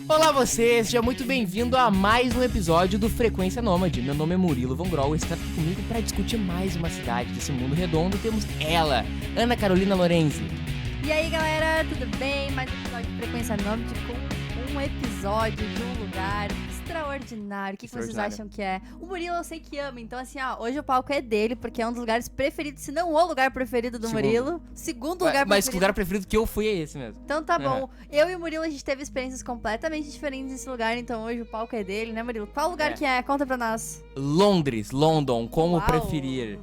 Olá você, seja muito bem-vindo a mais um episódio do Frequência Nômade. Meu nome é Murilo Von Grol e está aqui comigo para discutir mais uma cidade desse mundo redondo. Temos ela, Ana Carolina Lorenzi. E aí galera, tudo bem? Mais um episódio de Frequência Nômade com um episódio de um lugar extraordinário. O que vocês acham que é? O Murilo eu sei que ama, então assim, hoje o palco é dele, porque é um dos lugares preferidos, se não o lugar preferido do Murilo. Segundo lugar preferido. Mas o lugar preferido que eu fui é esse mesmo. Então tá bom. Eu e o Murilo, a gente teve experiências completamente diferentes nesse lugar, então hoje o palco é dele, né, Murilo? Qual lugar que é? Conta pra nós. London, como Uau, preferir.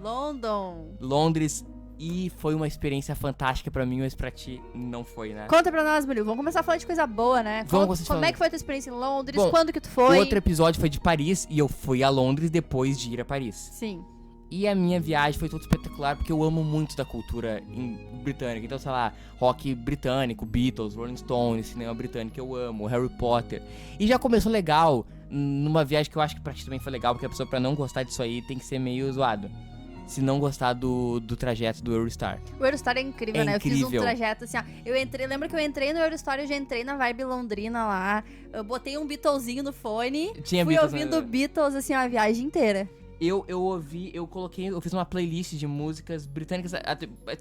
Londres. E foi uma experiência fantástica pra mim, mas pra ti não foi, né? Conta pra nós, Murilo. Vamos começar a falar de coisa boa, né? Como é que foi a tua experiência em Londres? Bom, quando que tu foi? O outro episódio foi de Paris e eu fui a Londres depois de ir a Paris. Sim. E a minha viagem foi toda espetacular porque eu amo muito da cultura britânica. Então, sei lá, rock britânico, Beatles, Rolling Stones, cinema britânico eu amo, Harry Potter. E já começou legal numa viagem que eu acho que pra ti também foi legal, porque a pessoa pra não gostar disso aí tem que ser meio zoado. Se não gostar do trajeto do Eurostar. O Eurostar é incrível, né? Incrível. Eu fiz um trajeto assim, lembra que eu entrei no Eurostar, eu já entrei na vibe londrina lá, eu botei um Beatlesinho no fone, fui Beatles, ouvindo Beatles, assim, a viagem inteira. Eu fiz uma playlist de músicas britânicas,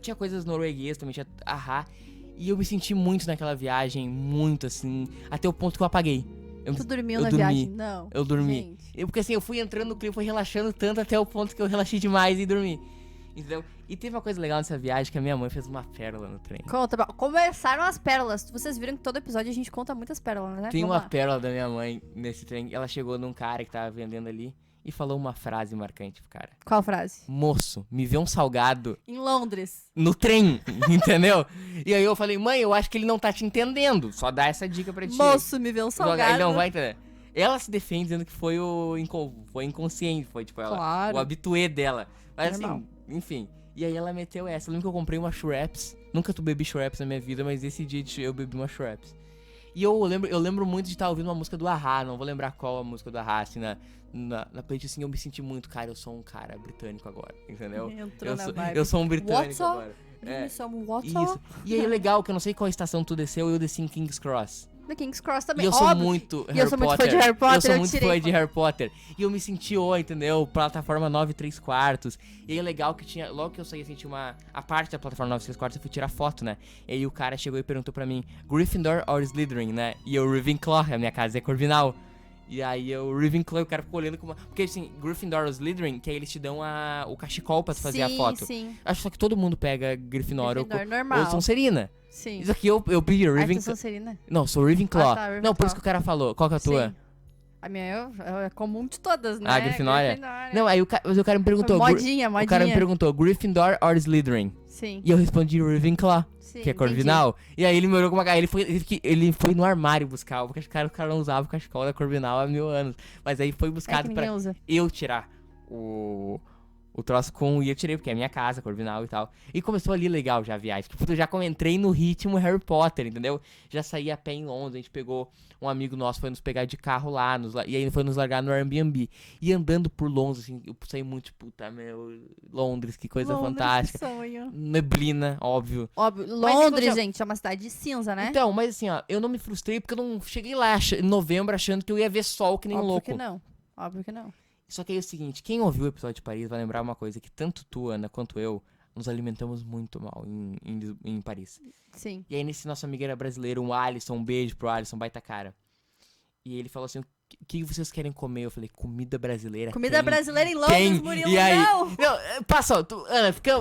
tinha coisas norueguesas também, tinha Ahá, e eu me senti muito naquela viagem, muito assim, até o ponto que eu apaguei. Tu dormiu na viagem? Não. Eu dormi. Porque assim, eu fui entrando no clima, fui relaxando tanto até o ponto que eu relaxei demais e dormi. Entendeu? E teve uma coisa legal nessa viagem, que a minha mãe fez uma pérola no trem. Conta, começaram as pérolas. Vocês viram que todo episódio a gente conta muitas pérolas, né? Tem uma pérola da minha mãe nesse trem. Ela chegou num cara que tava vendendo ali e falou uma frase marcante pro cara. Qual frase? Moço, me vê um salgado. Em Londres. No trem, entendeu? E aí eu falei, mãe, eu acho que ele não tá te entendendo. Só dá essa dica pra ti. Moço, me vê um salgado. Ele não vai entender. Ela se defende dizendo que foi foi inconsciente, foi tipo claro. O habitué dela. Mas normal. assim, enfim. E aí ela meteu essa. Eu lembro que eu comprei uma Schweppes. Nunca bebi Schweppes na minha vida, mas esse dia eu bebi uma Schweppes. E eu lembro muito de estar ouvindo uma música do Ahá, não vou lembrar qual a música do Ahá, assim, na playlist, assim, eu me senti muito, cara, eu sou um cara britânico agora, entendeu? Eu sou um britânico agora. Isso. E aí legal, que eu não sei qual estação tu desceu, eu desci em King's Cross. No King's Cross também, E eu sou muito Harry Potter. Fã de Harry Potter. Eu sou muito fã de Harry Potter. E eu me senti, entendeu? Plataforma 9 3/4. E aí é legal que tinha, logo que eu saí, assim, tinha a parte da plataforma 9 3/4, eu fui tirar foto, né? E aí o cara chegou e perguntou pra mim, Gryffindor or Slytherin, né? E eu, Ravenclaw, a minha casa é Corvinal. E aí eu, Ravenclaw, o cara ficou olhando com uma... Porque assim, Gryffindor ou Slytherin, que aí eles te dão o cachecol pra tu fazer a foto. Sim. Acho só que todo mundo pega Gryffindor normal. ou Sonserina. Sim. Isso aqui eu pedi Ravenclaw. Sonserina? Não, sou Ravenclaw. Ravenclaw. Não, por isso que o cara falou. Qual que é a tua? Sim. A minha é comum de todas, né? Grifinória? Não, aí o cara me perguntou... Modinha. O cara me perguntou, Gryffindor or Slytherin? Sim. E eu respondi Ravenclaw, que é Corvinal. Entendi. E aí ele me olhou com uma cara, ele foi no armário buscar, porque o cara não usava o cachecol da Corvinal há 1000 anos. Mas aí foi buscado pra eu tirar o troço e eu tirei, porque é minha casa, Corvinal e tal. E começou ali legal já a viagem. Tipo, eu já entrei no ritmo Harry Potter, entendeu? Já saí a pé em Londres, a gente pegou... Um amigo nosso foi nos pegar de carro lá, e aí ele foi nos largar no Airbnb. E andando por Londres, assim, eu saí muito, Londres, que coisa fantástica. Que sonho. Neblina, óbvio. Londres, gente, é uma cidade de cinza, né? Então, mas assim, eu não me frustrei porque eu não cheguei lá em novembro achando que eu ia ver sol que nem louco. Óbvio que não. Só que aí é o seguinte, quem ouviu o episódio de Paris vai lembrar uma coisa, que tanto tu, Ana, quanto eu, nos alimentamos muito mal em Paris. Sim. E aí nesse nosso amigo era brasileiro, um Alisson, um beijo pro Alisson, baita cara. E ele falou assim, o que vocês querem comer? Eu falei, comida brasileira. Brasileira em Londres, Murilo, e aí, não! Passa, Ana, fiquei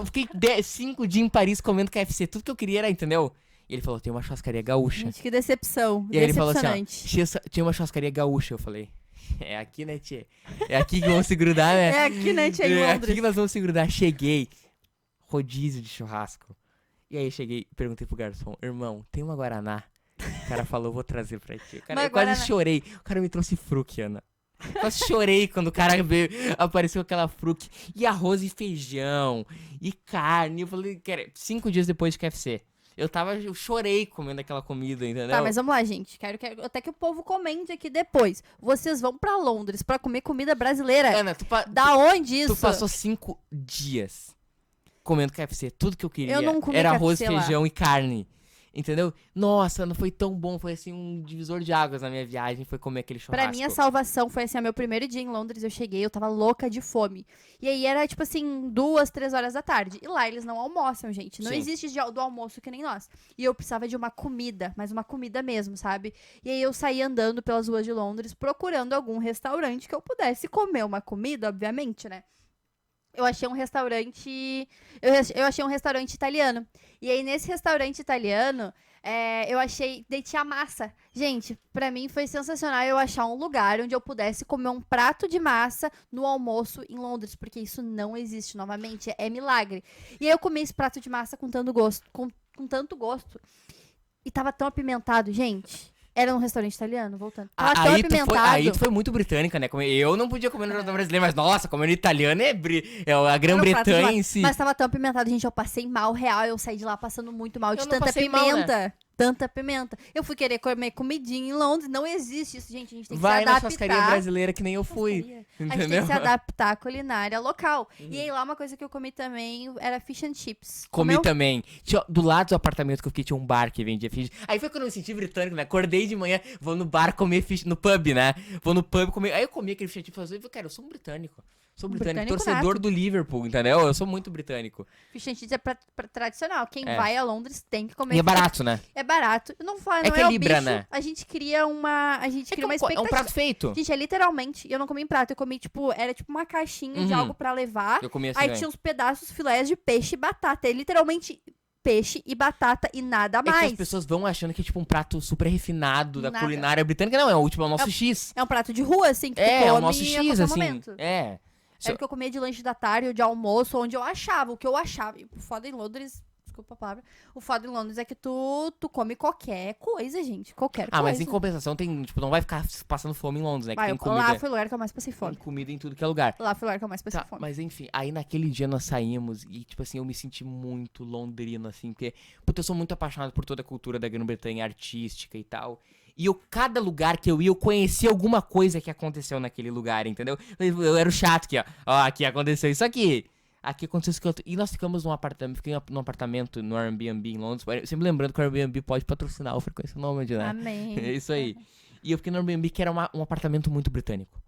5 dias em Paris comendo KFC, tudo que eu queria era, entendeu? E ele falou, tem uma churrascaria gaúcha. Gente, que decepção, e aí ele falou assim, tinha uma churrascaria gaúcha, eu falei... É aqui, né, tchê? É aqui que vamos se grudar, né? É aqui, né, tchê, em Londres. É aqui que nós vamos se grudar. Cheguei, rodízio de churrasco. E aí cheguei, perguntei pro garçom, irmão, tem uma Guaraná? O cara falou, vou trazer pra ti. Cara, eu quase chorei. O cara me trouxe fruque, Ana. Quase chorei quando o cara veio, apareceu aquela fruque. E arroz e feijão, e carne. Eu falei, cara, 5 dias depois de KFC. Eu chorei comendo aquela comida, entendeu? Tá, mas vamos lá, gente. Quero até que o povo comente aqui depois. Vocês vão pra Londres pra comer comida brasileira? Ana, onde isso? Tu passou 5 dias comendo KFC. Tudo que eu queria eu não comi era KFC arroz, feijão e carne. Entendeu? Nossa, não foi tão bom. Foi assim um divisor de águas na minha viagem. Foi comer aquele churrasco. Pra mim, a salvação foi assim, meu primeiro dia em Londres, eu cheguei, eu tava louca de fome. E aí era, tipo assim, 2, 3 horas da tarde. E lá eles não almoçam, gente. Não existe do almoço que nem nós. E eu precisava de uma comida, mas uma comida mesmo, sabe? E aí eu saí andando pelas ruas de Londres, procurando algum restaurante que eu pudesse comer uma comida, obviamente, né? Eu achei um restaurante. Eu achei um restaurante italiano. E aí, nesse restaurante italiano, eu achei. Daí tinha massa. Gente, pra mim foi sensacional eu achar um lugar onde eu pudesse comer um prato de massa no almoço em Londres. Porque isso não existe, novamente. É milagre. E aí eu comi esse prato de massa com tanto gosto. Com tanto gosto. E tava tão apimentado, gente. Era um restaurante italiano, voltando. Tava tão apimentado. Aí tu foi muito britânica, né? Eu não podia comer no restaurante brasileiro, mas nossa, comendo italiano é a Grã-Bretanha em si. Mas tava tão apimentado, gente, eu passei mal, real. Eu saí de lá passando muito mal de tanta pimenta. Mal, né? Tanta pimenta. Eu fui querer comer comidinha em Londres, não existe isso, gente. A gente tem que se adaptar. Vai na churrascaria brasileira que nem eu fui. Entendeu? A gente tem que se adaptar à culinária local. E aí lá uma coisa que eu comi também era fish and chips. Comi também. Do lado do apartamento que eu fiquei tinha um bar que vendia fish. Aí foi quando eu me senti britânico, né? Acordei de manhã, vou no bar comer fish, no pub, né? Vou no pub comer. Aí eu comi aquele fish and chips e falei, cara, eu sou um britânico. Sou britânico, torcedor do Liverpool, entendeu? Eu sou muito britânico. Fish and chips é tradicional. Quem vai a Londres tem que comer. E é barato, né? É barato. Eu não falo, não que é libra, bicho, né? A gente cria uma expectativa. É um prato feito. Gente, literalmente, eu não comi em prato. Eu comi, era tipo uma caixinha de algo pra levar. Eu comi assim, aí tinha uns pedaços, filés de peixe e batata. É literalmente peixe e batata e nada mais. É que as pessoas vão achando que é tipo um prato super refinado da culinária britânica. Não, é o nosso X. É um prato de rua, assim, que é o nosso X, assim. Momento. É. Era o que eu comia de lanche da tarde ou de almoço, onde eu achava, o que eu achava. E o foda em Londres, desculpa a palavra, o foda em Londres é que tu come qualquer coisa, gente. Qualquer coisa. Mas em compensação tem, tipo, não vai ficar passando fome em Londres, né? Que tem comida. Lá foi o lugar que eu mais passei fome. Tem comida em tudo que é lugar. Lá foi o lugar que eu mais passei fome. Mas enfim, aí naquele dia nós saímos e, tipo assim, eu me senti muito londrino, assim, porque eu sou muito apaixonado por toda a cultura da Grã-Bretanha artística e tal. E cada lugar que eu ia, eu conhecia alguma coisa que aconteceu naquele lugar, entendeu? Eu era o chato aqui, ó. Ó, aqui aconteceu isso aqui. Aqui aconteceu isso aqui. E nós ficamos num apartamento, fiquei num apartamento no Airbnb em Londres. Sempre lembrando que o Airbnb pode patrocinar o Frequência Nômade, né? Amém. É isso aí. E eu fiquei no Airbnb que era um apartamento muito britânico.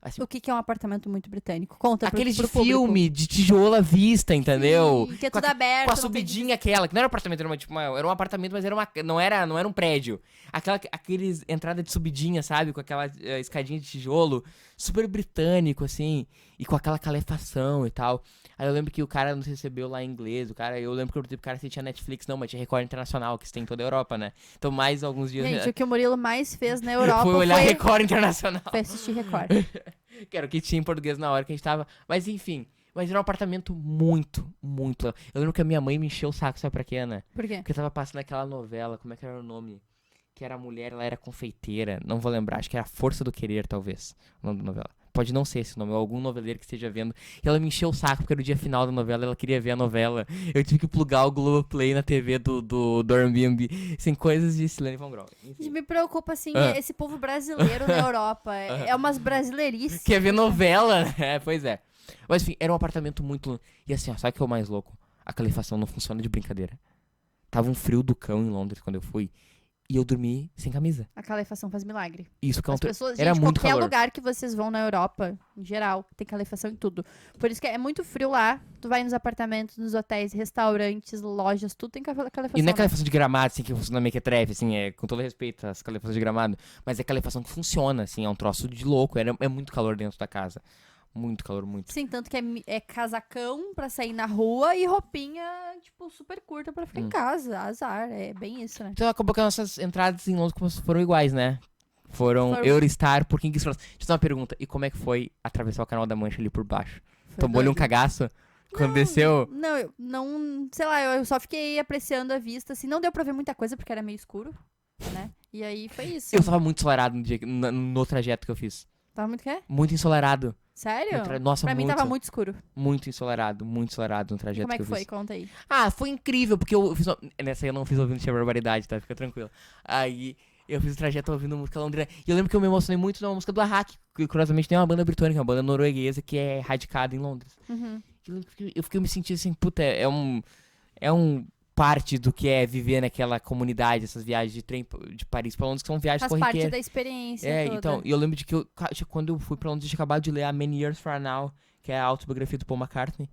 Assim, o que é um apartamento muito britânico? Conta aqueles pro de filme, de tijolo à vista, entendeu? Sim, que é tudo aberto. Com a subidinha aquela, que não era um apartamento, era um apartamento, mas não era um prédio. Aqueles entrada de subidinha, sabe? Com aquela escadinha de tijolo, super britânico, assim, e com aquela calefação e tal. Aí eu lembro que o cara nos recebeu lá em inglês, eu lembro que eu perguntei pro cara se tinha Netflix, não, mas tinha Record Internacional, que tem em toda a Europa, né? Então mais alguns dias... Gente, o que o Murilo mais fez na Europa foi olhar Record Internacional. Foi assistir Record. Que era o que tinha em português na hora que a gente tava. Mas enfim, era um apartamento muito, muito... Eu lembro que a minha mãe me encheu o saco, sabe pra quê, Ana? Por quê? Porque eu tava passando aquela novela, como é que era o nome? Que era a mulher, ela era confeiteira, não vou lembrar, acho que era Força do Querer, talvez, o nome da novela. Pode não ser esse nome, ou algum noveleiro que esteja vendo. E ela me encheu o saco, porque era o dia final da novela, ela queria ver a novela. Eu tive que plugar o Globoplay na TV do Airbnb. Assim, coisas de Silene Von Grau. Me preocupa, assim, esse povo brasileiro na Europa. É umas brasileirices. Quer ver novela, né? Pois é. Mas enfim, era um apartamento muito... E assim, ó, sabe o que é o mais louco? A calefação não funciona de brincadeira. Tava um frio do cão em Londres quando eu fui. E eu dormi sem camisa. A calefação faz milagre. Isso que as pessoas, era gente, muito qualquer calor. lugar que vocês vão na Europa, em geral, tem calefação em tudo. Por isso que é muito frio lá. Tu vai nos apartamentos, nos hotéis, restaurantes, lojas, tudo tem calefação. E não é calefação de Gramado, assim, que funciona mequetrefe, assim, com todo respeito às calefações de Gramado. Mas é calefação que funciona, assim, é um troço de louco. É muito calor dentro da casa. Muito calor, muito. Sim, tanto que é casacão pra sair na rua e roupinha, tipo, super curta pra ficar em casa. Azar, é bem isso, né? Então acabou que as nossas entradas em Londres foram iguais, né? Foram Eurostar por King's Cross. Deixa eu fazer uma pergunta. E como é que foi atravessar o Canal da Mancha ali por baixo? Tomou-lhe um cagaço? Quando desceu? Não, sei lá, eu só fiquei apreciando a vista, assim, não deu pra ver muita coisa porque era meio escuro, né? E aí foi isso. Eu tava muito ensolarado no trajeto que eu fiz. Tava muito o quê? Muito ensolarado. Sério? Nossa, pra mim tava muito escuro. Muito ensolarado no trajeto que eu fiz. Como é que foi? Conta aí. Foi incrível, porque eu fiz... Nessa aí eu não fiz ouvindo Tia Barbaridade, tá? Fica tranquilo. Aí eu fiz o trajeto ouvindo música londrina. E eu lembro que eu me emocionei muito na música do Arrak, que curiosamente tem uma banda britânica, uma banda norueguesa que é radicada em Londres. Uhum. Eu me senti assim, puta, é um parte do que é viver naquela comunidade, essas viagens de trem de Paris pra Londres, que são viagens corriqueiras. Faz parte da experiência toda. Então, eu lembro de que quando eu fui pra Londres, eu tinha acabado de ler a Many Years From Now, que é a autobiografia do Paul McCartney.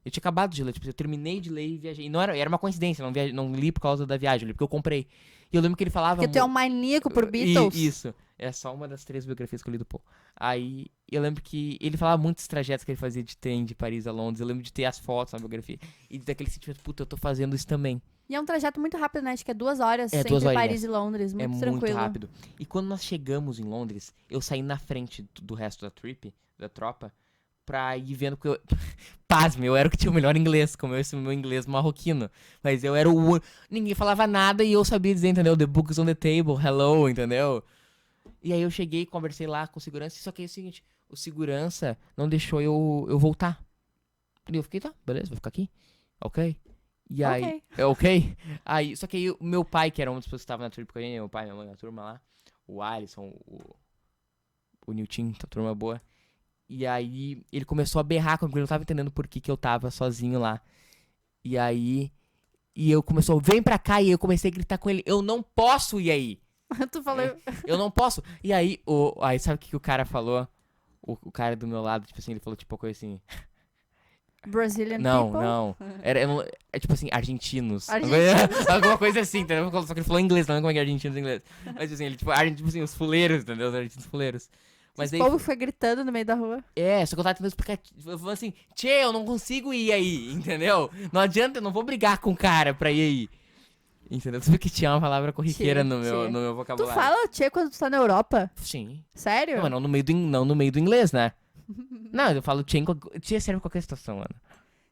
Eu tinha acabado de ler, tipo, eu terminei de ler e viajei. E não era uma coincidência, não li por causa da viagem, eu li porque eu comprei. E eu lembro que ele falava... Porque tu é um maníaco por Beatles. Isso. É só uma das 3 biografias que eu li do Paul. Aí, eu lembro que ele falava muitos trajetos que ele fazia de trem de Paris a Londres. Eu lembro de ter as fotos na biografia. E daquele sentimento, puta, eu tô fazendo isso também. E é um trajeto muito rápido, né? Acho que é 2 horas entre Paris e Londres. Muito tranquilo. É muito rápido. E quando nós chegamos em Londres, eu saí na frente do resto da trip, da tropa, pra ir vendo que eu... Pasme, eu era o que tinha o melhor inglês, como esse meu inglês marroquino. Mas eu era o... Ninguém falava nada e eu sabia dizer, entendeu? The book is on the table, hello, entendeu? E aí eu cheguei, conversei lá com o segurança, só que é o seguinte, o segurança não deixou eu voltar. E eu fiquei, tá, beleza, vou ficar aqui. Ok. E aí... Ok. Aí, só que aí o meu pai, que era uma das pessoas que estava na trip com a gente, meu pai, minha mãe, a turma lá, o Alisson, o Nilton, a turma boa. E aí, ele começou a berrar comigo, ele não tava entendendo por que eu tava sozinho lá. E aí, eu começou, vem pra cá, e eu comecei a gritar com ele, eu não posso ir aí. Tu falou... Eu não posso. E aí, aí sabe o que o cara falou? O cara do meu lado, tipo assim, ele falou tipo uma coisa assim... Brazilian people? Não. É tipo assim, argentinos. Alguma coisa assim, entendeu? Só que ele falou em inglês, não lembro como é que é argentinos em inglês. Mas assim, ele tipo assim, os fuleiros, entendeu? Os argentinos fuleiros. Mas o povo foi gritando no meio da rua. Só que eu tava tentando explicar. Eu falei assim, tchê, eu não consigo ir aí, entendeu? Não adianta, eu não vou brigar com o cara pra ir aí. Entendeu? Tu viu que tinha uma palavra corriqueira no meu vocabulário. Tu fala tchê quando tu tá na Europa? Sim. Sério? Não, mas não no meio do inglês, né? Não, eu falo tchê serve em qualquer situação, Ana.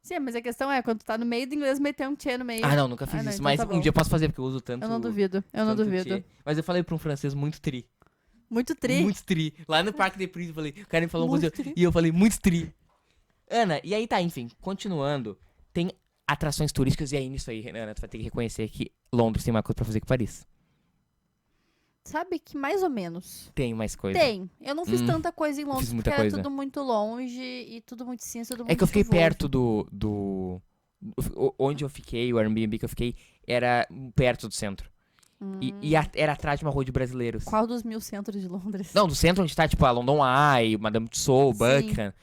Sim, mas a questão é, quando tu tá no meio do inglês, meter um tchê no meio. Ah, não, nunca fiz isso. Então mas um dia eu posso fazer, porque eu uso tanto. Eu não duvido. Tchê. Mas eu falei pra um francês muito tri. Muito tri? Muito tri. Lá no Parque de Prince, eu falei, o cara me falou muito tri. E eu falei, muito tri. Ana, e aí tá, enfim, continuando. Tem atrações turísticas, e aí nisso aí, Ana, tu vai ter que reconhecer que Londres tem mais coisa pra fazer que Paris. Sabe que mais ou menos. Tem mais coisa. Tem. Eu não fiz tanta coisa em Londres, porque era tudo muito longe e tudo muito cinza, tudo muito que eu fiquei chuvoso. perto onde eu fiquei, o Airbnb que eu fiquei, era perto do centro. E era atrás de uma rua de brasileiros. Qual dos 1000 centros de Londres? Não, do centro onde tá, tipo, a London Eye, Madame Tussauds, Buckingham.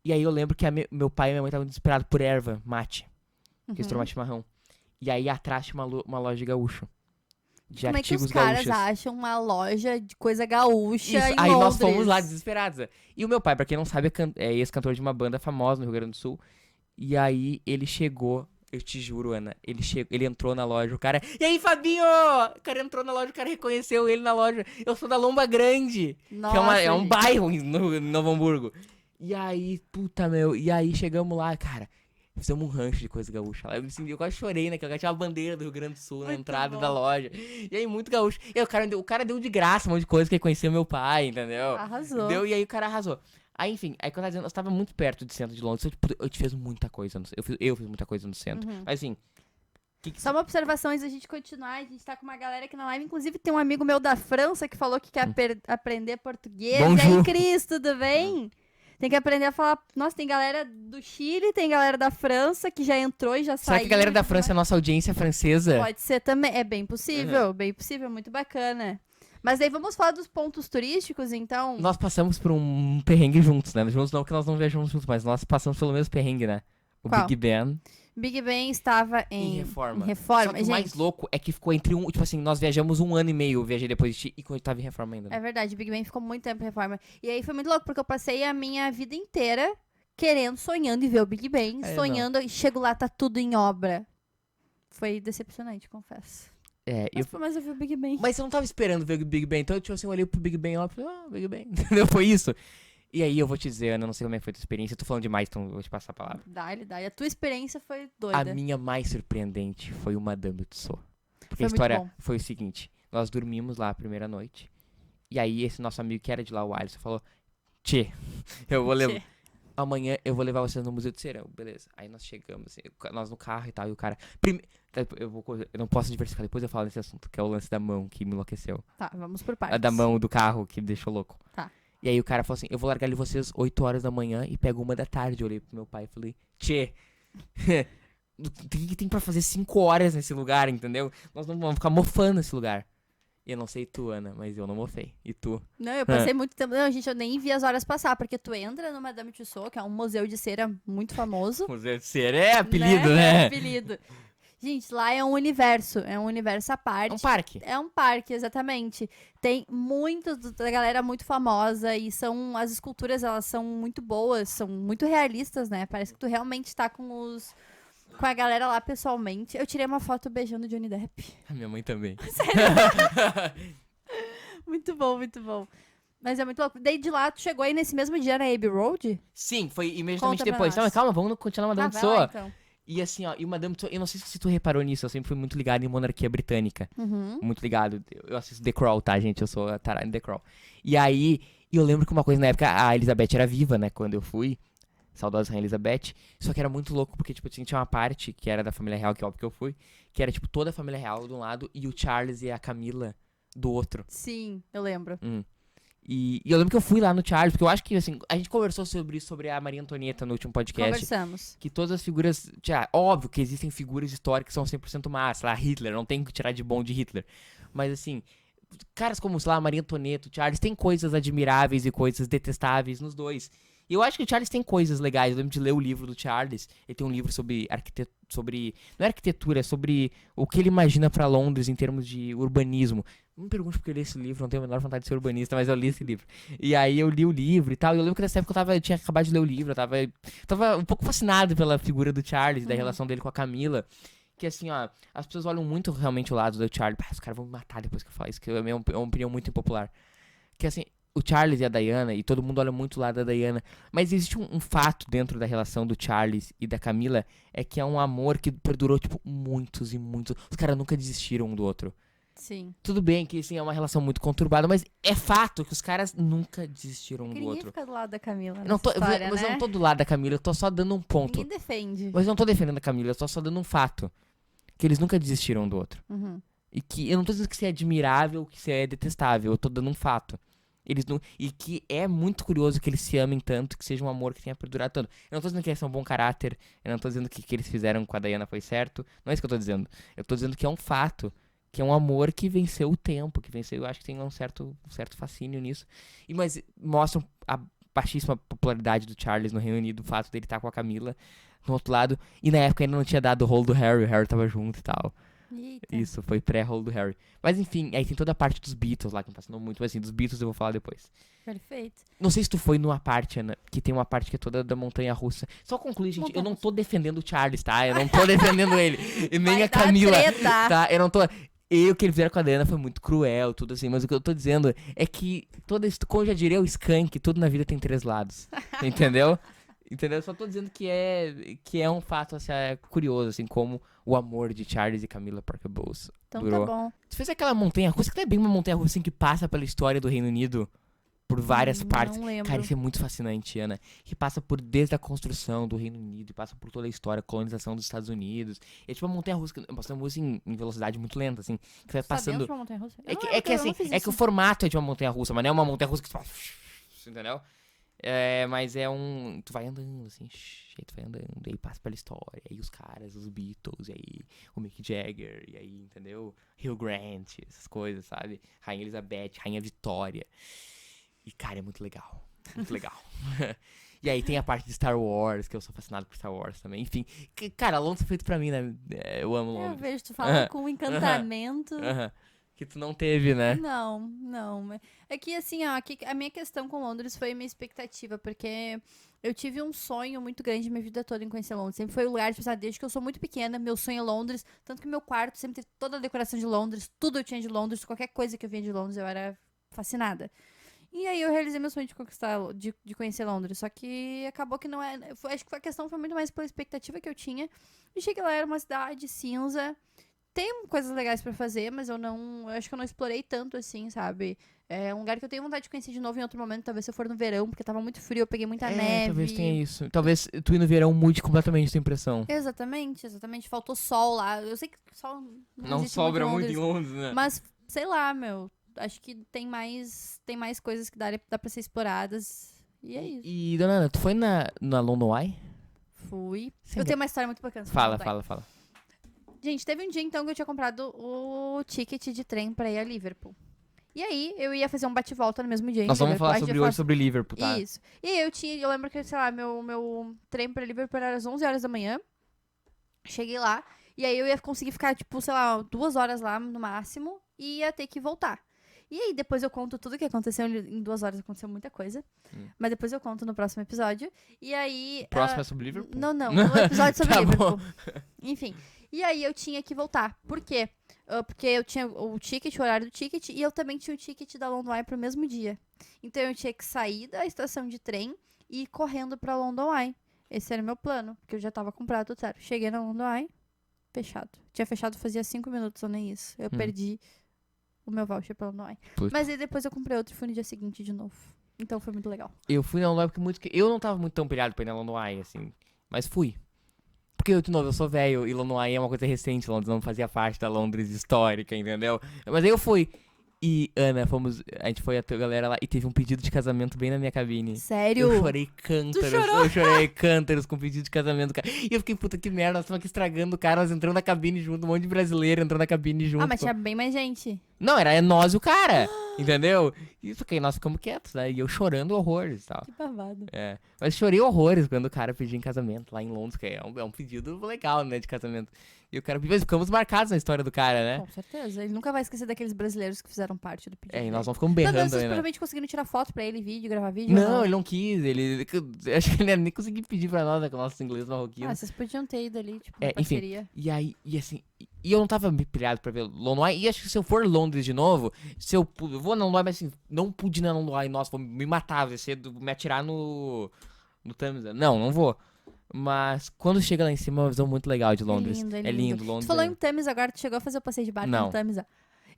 E aí eu lembro que meu pai e minha mãe estavam desesperados por erva mate. Que eles tomavam chimarrão. E aí atrás tinha uma loja de gaúcho. De Como artigos é que os caras gaúchos. acham uma loja de coisa gaúcha em aí Londres? Nós fomos lá desesperados. E o meu pai, pra quem não sabe, é ex-cantor de uma banda famosa no Rio Grande do Sul. E aí ele chegou, eu te juro, Ana, ele entrou na loja, o cara... E aí, Fabinho? O cara entrou na loja, o cara reconheceu ele na loja. Eu sou da Lomba Grande, Nossa, que é um bairro no Novo Hamburgo. E aí, puta, e aí chegamos lá, cara... Fizemos um rancho de coisa gaúcha lá. Eu quase chorei, né? Que tinha uma bandeira do Rio Grande do Sul na entrada da loja. E aí, muito gaúcho. E aí, o cara deu de graça um monte de coisa que ele conhecia meu pai, entendeu? Arrasou. E aí o cara arrasou. Aí, enfim, aí quando eu tava dizendo, eu tava muito perto do centro de Londres. Eu te fiz muita coisa. Eu fiz muita coisa no centro. Mas assim. Só uma observação antes da gente continuar. A gente tá com uma galera aqui na live. Inclusive, tem um amigo meu da França que falou que quer aprender português. Bonjour. E aí, Cris, tudo bem? Tem que aprender a falar... Nossa, tem galera do Chile, tem galera da França que já entrou e já saiu. Será que a galera da França é a nossa audiência francesa? Pode ser também. É bem possível, muito bacana. Mas daí vamos falar dos pontos turísticos, então? Nós passamos por um perrengue juntos, né? Juntos não, porque nós não viajamos juntos, mas nós passamos pelo mesmo perrengue, né? Qual? Big Ben. Big Ben estava em reforma. Só que o mais louco é que ficou entre tipo assim, nós viajamos 1 ano e meio, eu viajei depois de ti, e quando eu tava em reforma ainda. Né? É verdade, Big Ben ficou muito tempo em reforma. E aí foi muito louco, porque eu passei a minha vida inteira sonhando em ver o Big Ben, sonhando, e chego lá, tá tudo em obra. Foi decepcionante, confesso. Mas eu vi o Big Ben. Mas eu não tava esperando ver o Big Ben, então eu, tipo assim, olhei pro Big Ben lá e falei, Big Ben, entendeu? Foi isso. E aí eu vou te dizer, Ana, eu não sei como é que foi a tua experiência, eu tô falando demais, então eu vou te passar a palavra. Dá-lhe. A tua experiência foi doida. A minha mais surpreendente foi o Madame Tussauds. Porque foi a história foi o seguinte, nós dormimos lá a primeira noite, e aí esse nosso amigo que era de lá, o Alisson, falou, tchê, eu vou levar... Amanhã eu vou levar vocês no Museu do Cerão, beleza. Aí nós chegamos, assim, nós no carro e tal, e o cara... Eu não posso diversificar, depois eu falo nesse assunto, que é o lance da mão que me enlouqueceu. Tá, vamos por partes. Da mão do carro que me deixou louco. Tá. E aí o cara falou assim, eu vou largar ali vocês 8 horas da manhã e pego 1 da tarde. Eu olhei pro meu pai e falei, tchê, Tem pra fazer 5 horas nesse lugar, entendeu? Nós não vamos ficar mofando nesse lugar. E eu não sei tu, Ana, mas eu não mofei. E tu? Não, eu passei muito tempo. Não, gente, eu nem vi as horas passar, porque tu entra no Madame Tussauds, que é um museu de cera muito famoso. Museu de cera é apelido, né? É apelido. Gente, lá é um universo à parte. É um parque. É um parque, exatamente. Tem muita da galera muito famosa e as esculturas, elas são muito boas, são muito realistas, né? Parece que tu realmente tá com a galera lá pessoalmente. Eu tirei uma foto beijando Johnny Depp. A minha mãe também. Sério? Muito bom, muito bom. Mas é muito louco. Daí de lá, tu chegou aí nesse mesmo dia na Abbey Road? Sim, foi imediatamente Conta depois. Não, mas calma, vamos continuar Madame vai lá, Tussauds. então. E assim, ó, e o Madame Tussauds, eu não sei se tu reparou nisso, eu sempre fui muito ligado em monarquia britânica. Muito ligado. Eu assisto The Crown, tá, gente? Eu sou tarado em The Crown. E aí, eu lembro que uma coisa na época, a Elizabeth era viva, né, quando eu fui. Saudosa Rainha Elizabeth. Só que era muito louco, porque, tipo, tinha uma parte que era da família real, que é óbvio que eu fui, que era, tipo, toda a família real de um lado e o Charles e a Camila do outro. Sim, eu lembro. E eu lembro que eu fui lá no Charles, porque eu acho que, assim, a gente conversou sobre a Maria Antonieta no último podcast. Conversamos. Que todas as figuras... óbvio que existem figuras históricas que são 100% más. Lá, Hitler, não tem que tirar de bom de Hitler. Mas, assim, caras como, sei lá, Maria Antonieta, o Charles, tem coisas admiráveis e coisas detestáveis nos dois. E eu acho que o Charles tem coisas legais. Eu lembro de ler o livro do Charles. Ele tem um livro sobre não é arquitetura, é sobre o que ele imagina pra Londres em termos de urbanismo. Não me pergunte porque eu li esse livro, não tenho a menor vontade de ser urbanista, mas eu li esse livro. E aí eu li o livro e tal. E eu lembro que nessa época eu tinha acabado de ler o livro, eu tava um pouco fascinado pela figura do Charles, da relação dele com a Camila. Que assim, ó, as pessoas olham muito realmente o lado do Charles. Os caras vão me matar depois que eu falar isso, que é uma opinião muito impopular. Que assim, o Charles e a Diana, e todo mundo olha muito o lado da Diana, mas existe um fato dentro da relação do Charles e da Camila, é que é um amor que perdurou, tipo, muitos e muitos. Os caras nunca desistiram um do outro. Sim. Tudo bem que, assim, é uma relação muito conturbada, mas é fato que os caras nunca desistiram um do outro. Fica do lado da Camila Não tô, história, mas né? eu não tô do lado da Camila, eu tô só dando um ponto. Ninguém defende. Mas eu não tô defendendo a Camila, eu tô só dando um fato. Que eles nunca desistiram um do outro. E que eu não tô dizendo que isso é admirável, que isso é detestável, eu tô dando um fato. Eles não, e que é muito curioso que eles se amem tanto, que seja um amor que tenha perdurado tanto. Eu não tô dizendo que eles são um bom caráter, eu não tô dizendo que o que eles fizeram com a Diana foi certo, não é isso que eu tô dizendo. Eu tô dizendo que é um fato, que é um amor que venceu o tempo, que venceu, eu acho que tem um certo fascínio nisso. Mas mostram a baixíssima popularidade do Charles no Reino Unido, o fato dele estar com a Camila no outro lado, e na época ainda não tinha dado o rolo do Harry, o Harry tava junto e tal. Eita. Isso, foi pré-rolo do Harry. Mas enfim, aí tem toda a parte dos Beatles lá, que me fascinou muito. Mas assim, dos Beatles eu vou falar depois. Perfeito. Não sei se tu foi numa parte, Ana, que tem uma parte que é toda da montanha-russa. Só concluir, gente, eu não tô defendendo o Charles, tá? Eu não tô defendendo ele. E nem Vai a Camila, treta. tá? Eu não tô... E o que eles fizeram com a Diana foi muito cruel, tudo assim. Mas o que eu tô dizendo é que, como eu já diria o Skank, tudo na vida tem 3 lados. Entendeu? Entendeu? Eu só tô dizendo que é um fato assim, curioso, assim, como o amor de Charles e Camila Parker Bowles durou. Tá bom. Você fez aquela montanha-russa, que não é bem uma montanha-russa assim, que passa pela história do Reino Unido, por várias partes. Não lembro. Cara, isso é muito fascinante, Ana. Que passa desde a construção do Reino Unido, e passa por toda a história, a colonização dos Estados Unidos. É tipo uma montanha-russa, uma montanha-russa em velocidade muito lenta, assim, que vai passando... Uma montanha-russa? que o formato é de uma montanha-russa, mas não é uma montanha-russa que tu faz... Entendeu? Mas é tu vai andando, assim, aí tu vai andando, aí passa pela história, aí os caras, os Beatles, e aí o Mick Jagger, e aí, entendeu? Hugh Grant, essas coisas, sabe? Rainha Elizabeth, Rainha Vitória. E, cara, é muito legal, muito legal. E aí tem a parte de Star Wars, que eu sou fascinado por Star Wars também. Enfim, cara, Londres foi feito pra mim, né? Eu amo Londres. Eu vejo tu falando com encantamento. Que tu não teve, né? Não. É que, assim, ó, a minha questão com Londres foi a minha expectativa, porque eu tive um sonho muito grande minha vida toda em conhecer Londres. Sempre foi o lugar de pensar, desde que eu sou muito pequena, meu sonho é Londres. Tanto que meu quarto sempre teve toda a decoração de Londres, tudo eu tinha de Londres, qualquer coisa que eu via de Londres, eu era fascinada. E aí eu realizei meu sonho de de conhecer Londres. Só que acabou que não é. Acho que a questão foi muito mais pela expectativa que eu tinha. E cheguei lá, era uma cidade cinza. Tem coisas legais pra fazer, mas eu acho que eu não explorei tanto assim, sabe? É um lugar que eu tenho vontade de conhecer de novo em outro momento, talvez se eu for no verão, porque tava muito frio, eu peguei muita neve. Talvez tenha isso. Talvez tu ir no verão mude completamente tua impressão. Exatamente. Faltou sol lá. Eu sei que sol não sobra muito em Londres, né? Mas, sei lá, meu, acho que tem mais coisas que dá pra ser exploradas. E é isso. E, dona Ana, tu foi na London Eye? Fui. Eu tenho uma história muito bacana. Fala. Gente, teve um dia então que eu tinha comprado o ticket de trem pra ir a Liverpool. E aí, eu ia fazer um bate-volta no mesmo dia. Nós vamos falar hoje sobre Liverpool, tá? Isso. E aí, eu lembro que, sei lá, meu trem pra Liverpool era às 11 horas da manhã. Cheguei lá. E aí, eu ia conseguir ficar, tipo, sei lá, 2 horas lá no máximo. E ia ter que voltar. E aí, depois eu conto tudo o que aconteceu. Em 2 horas aconteceu muita coisa. Mas depois eu conto no próximo episódio. E aí... O próximo é sobre Liverpool? Não. O episódio sobre Tá Liverpool. bom. Enfim. E aí, eu tinha que voltar. Por quê? Porque eu tinha o ticket, o horário do ticket. E eu também tinha o ticket da London Eye pro mesmo dia. Então, eu tinha que sair da estação de trem e ir correndo pra London Eye. Esse era o meu plano. Porque eu já tava comprado, sério. Cheguei na London Eye. Fechado. Tinha fechado fazia 5 minutos ou nem isso. Eu perdi o meu voucher pela London Eye. Mas aí depois eu comprei outro e fui no dia seguinte de novo. Então foi muito legal. Eu fui na London Eye porque eu não tava muito tão pilhado pra ir na London Eye, assim. Mas fui. Porque, de novo, eu sou velho e London Eye é uma coisa recente. Londres não fazia parte da Londres histórica, entendeu? Mas aí eu fui. E, Ana, a gente foi a tua galera lá e teve um pedido de casamento bem na minha cabine. Sério? Eu chorei cântaros. Eu chorei cântaros com pedido de casamento, cara. E eu fiquei, puta que merda, nós estamos aqui estragando o cara, nós entrando na cabine junto, um monte de brasileiro entrando na cabine junto. Ah, mas tinha bem mais gente. Não, era nós e o cara, entendeu? E porque nós ficamos quietos, né? E eu chorando horrores e tal. Que babado. É, mas chorei horrores quando o cara pediu em casamento lá em Londres, que é um pedido legal, né, de casamento. E o cara pediu, mas ficamos marcados na história do cara, né? Com certeza. Ele nunca vai esquecer daqueles brasileiros que fizeram parte do pedido. É, e nós não ficamos berrando, vocês né? provavelmente conseguiram tirar foto pra ele, gravar vídeo? Não, ele não quis, acho que ele nem conseguiu pedir pra nós, né, com o nosso inglês marroquino. Ah, vocês podiam ter ido ali, tipo, na parceria. Enfim, e aí, e eu não tava pilhado pra ver London Eye, e acho que se eu for Londres de novo, eu vou na London Eye, mas assim, não pude ir na London Eye, nossa, vou me matar, vai ser me atirar no Thames. Não vou. Mas quando chega lá em cima é uma visão muito legal de Londres. É lindo. Londres. Tu falou em Thames agora, tu chegou a fazer o passeio de barco no Thames?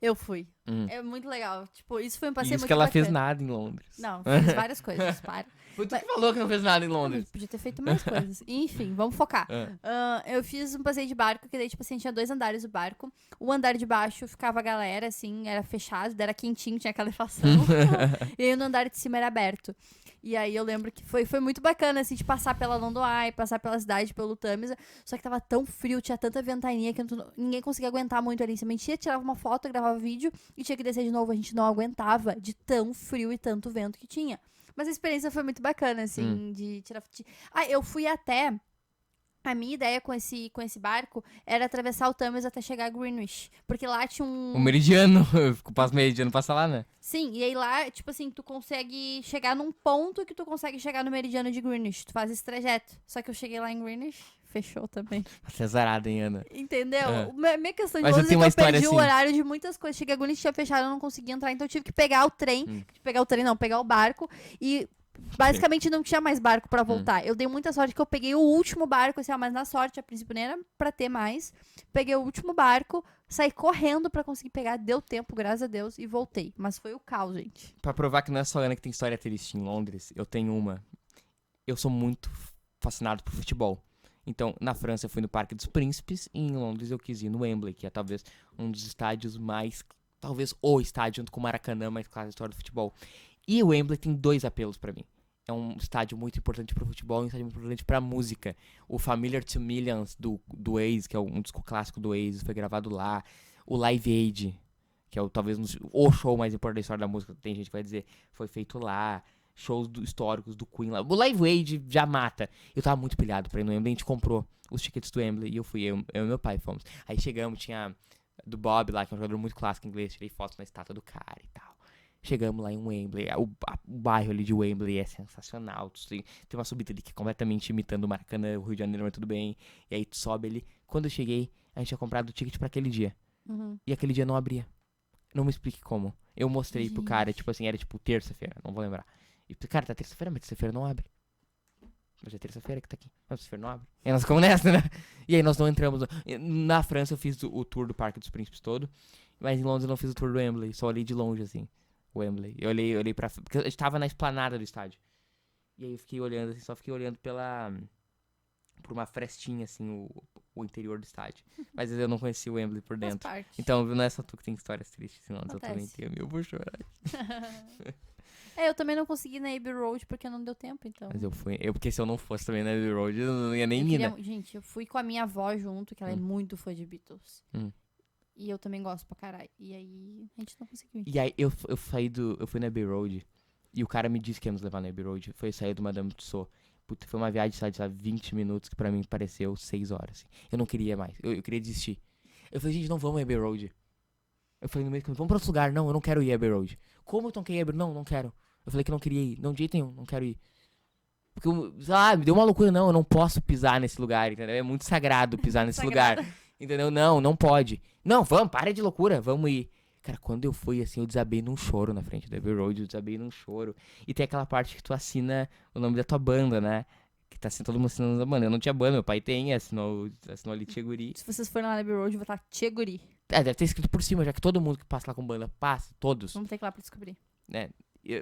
Eu fui. É muito legal. Tipo, isso foi um passeio muito Isso que ela bacana. fez nada em Londres. Não, fiz várias coisas, para. Foi tu que falou que não fez nada em Londres. Podia ter feito mais coisas. Enfim, vamos focar. Eu fiz um passeio de barco, que daí, tipo assim, tinha 2 andares do barco. O andar de baixo ficava a galera, assim, era fechado, era quentinho, tinha calefação. E aí no andar de cima era aberto. E aí eu lembro que foi muito bacana, assim, de passar pela London Eye, passar pela cidade, pelo Thames. Só que tava tão frio, tinha tanta ventania que ninguém conseguia aguentar muito ali em cima. A gente ia, tirava uma foto, gravava vídeo e tinha que descer de novo. A gente não aguentava de tão frio e tanto vento que tinha. Mas a experiência foi muito bacana, assim, de tirar... eu fui até... A minha ideia com esse barco era atravessar o Thames até chegar a Greenwich. Porque lá tinha O meridiano. O meridiano passa lá, né? Sim, e aí lá, tipo assim, tu consegue chegar num ponto que tu consegue chegar no meridiano de Greenwich. Tu faz esse trajeto. Só que eu cheguei lá em Greenwich, fechou também. Você é zarada, hein, Ana? Entendeu? Minha questão de Londres é que eu perdi o horário de muitas coisas. Cheguei a Greenwich, tinha fechado, eu não conseguia entrar. Então eu tive que pegar o trem. Pegar o barco e... Basicamente não tinha mais barco pra voltar. Eu dei muita sorte que eu peguei o último barco, assim, mas na sorte, a princípio nem era pra ter mais. Peguei o último barco, saí correndo pra conseguir pegar, deu tempo, graças a Deus, e voltei. Mas foi o caos, gente. Pra provar que não é só a Ana que tem história triste em Londres, eu tenho uma. Eu sou muito fascinado por futebol. Então, na França eu fui no Parque dos Príncipes e em Londres eu quis ir no Wembley, que é talvez um dos estádios mais... Talvez o estádio junto com o Maracanã mais clássico da história do futebol. E o Wembley tem 2 apelos pra mim. É um estádio muito importante pro futebol e um estádio muito importante pra música. O Familiar to Millions do Oasis, que é um disco clássico do Oasis, foi gravado lá. O Live Aid, que é talvez o show mais importante da história da música, tem gente que vai dizer, foi feito lá. Shows históricos do Queen lá. O Live Aid já mata. Eu tava muito pilhado pra ir no Wembley, a gente comprou os tickets do Wembley e eu fui, eu e meu pai fomos. Aí chegamos, tinha do Bob lá, que é um jogador muito clássico em inglês, tirei foto na estátua do cara e tal. Chegamos lá em Wembley, o bairro ali de Wembley é sensacional, tem uma subida ali que é completamente imitando o Maracanã, o Rio de Janeiro, mas tudo bem, e aí tu sobe ali. Quando eu cheguei, a gente tinha comprado o ticket pra aquele dia, e aquele dia não abria, não me explique como. Eu mostrei pro cara, tipo assim, era tipo terça-feira, não vou lembrar, e cara, tá terça-feira, mas terça-feira não abre. Mas é terça-feira que tá aqui. Mas terça-feira não abre. E aí nós ficamos nessa, né? E aí nós não entramos. Na França eu fiz o tour do Parque dos Príncipes todo, mas em Londres eu não fiz o tour do Wembley, só olhei de longe, assim. Wembley. Eu olhei pra... Porque eu estava na esplanada do estádio. E aí eu fiquei olhando, assim, só fiquei olhando por uma frestinha, assim, o interior do estádio. Mas eu não conheci o Wembley por dentro. Então não é só tu que tem histórias tristes, senão eu também tenho. Eu vou chorar. Eu também não consegui na Abbey Road porque não deu tempo, então. Mas porque se eu não fosse também na Abbey Road, eu não ia nem ir, né? Gente, eu fui com a minha avó junto, que ela é muito fã de Beatles. E eu também gosto pra caralho. E aí, a gente não conseguiu ir. E aí, eu fui na Abbey Road, e o cara me disse que ia nos levar na Abbey Road. Foi sair do Madame Tussauds. Puta, foi uma viagem, de 20 minutos, que pra mim pareceu 6 horas, assim. Eu não queria mais, eu queria desistir. Eu falei, gente, não vamos a Abbey Road. Eu falei no meio do caminho, vamos pra outro lugar. Não, eu não quero ir a Abbey Road. Como eu não quero ir a Abbey Road? Não quero. Eu falei que não queria ir. Não, de jeito nenhum, não quero ir. Porque, me deu uma loucura, não, eu não posso pisar nesse lugar, entendeu? É muito sagrado pisar nesse lugar, entendeu? Não pode. Não, vamos, para de loucura, vamos ir. Cara, quando eu fui, assim, eu desabei num choro na frente da Abbey Road, eu desabei num choro. E tem aquela parte que tu assina o nome da tua banda, né? Que tá assim, todo mundo assinando a banda. Eu não tinha banda, meu pai tem, assinou ali Tchê Guri. Se vocês forem lá na Abbey Road, vai estar Tchê Guri. Deve ter escrito por cima, já que todo mundo que passa lá com banda passa, todos. Vamos ter que ir lá pra descobrir. Né?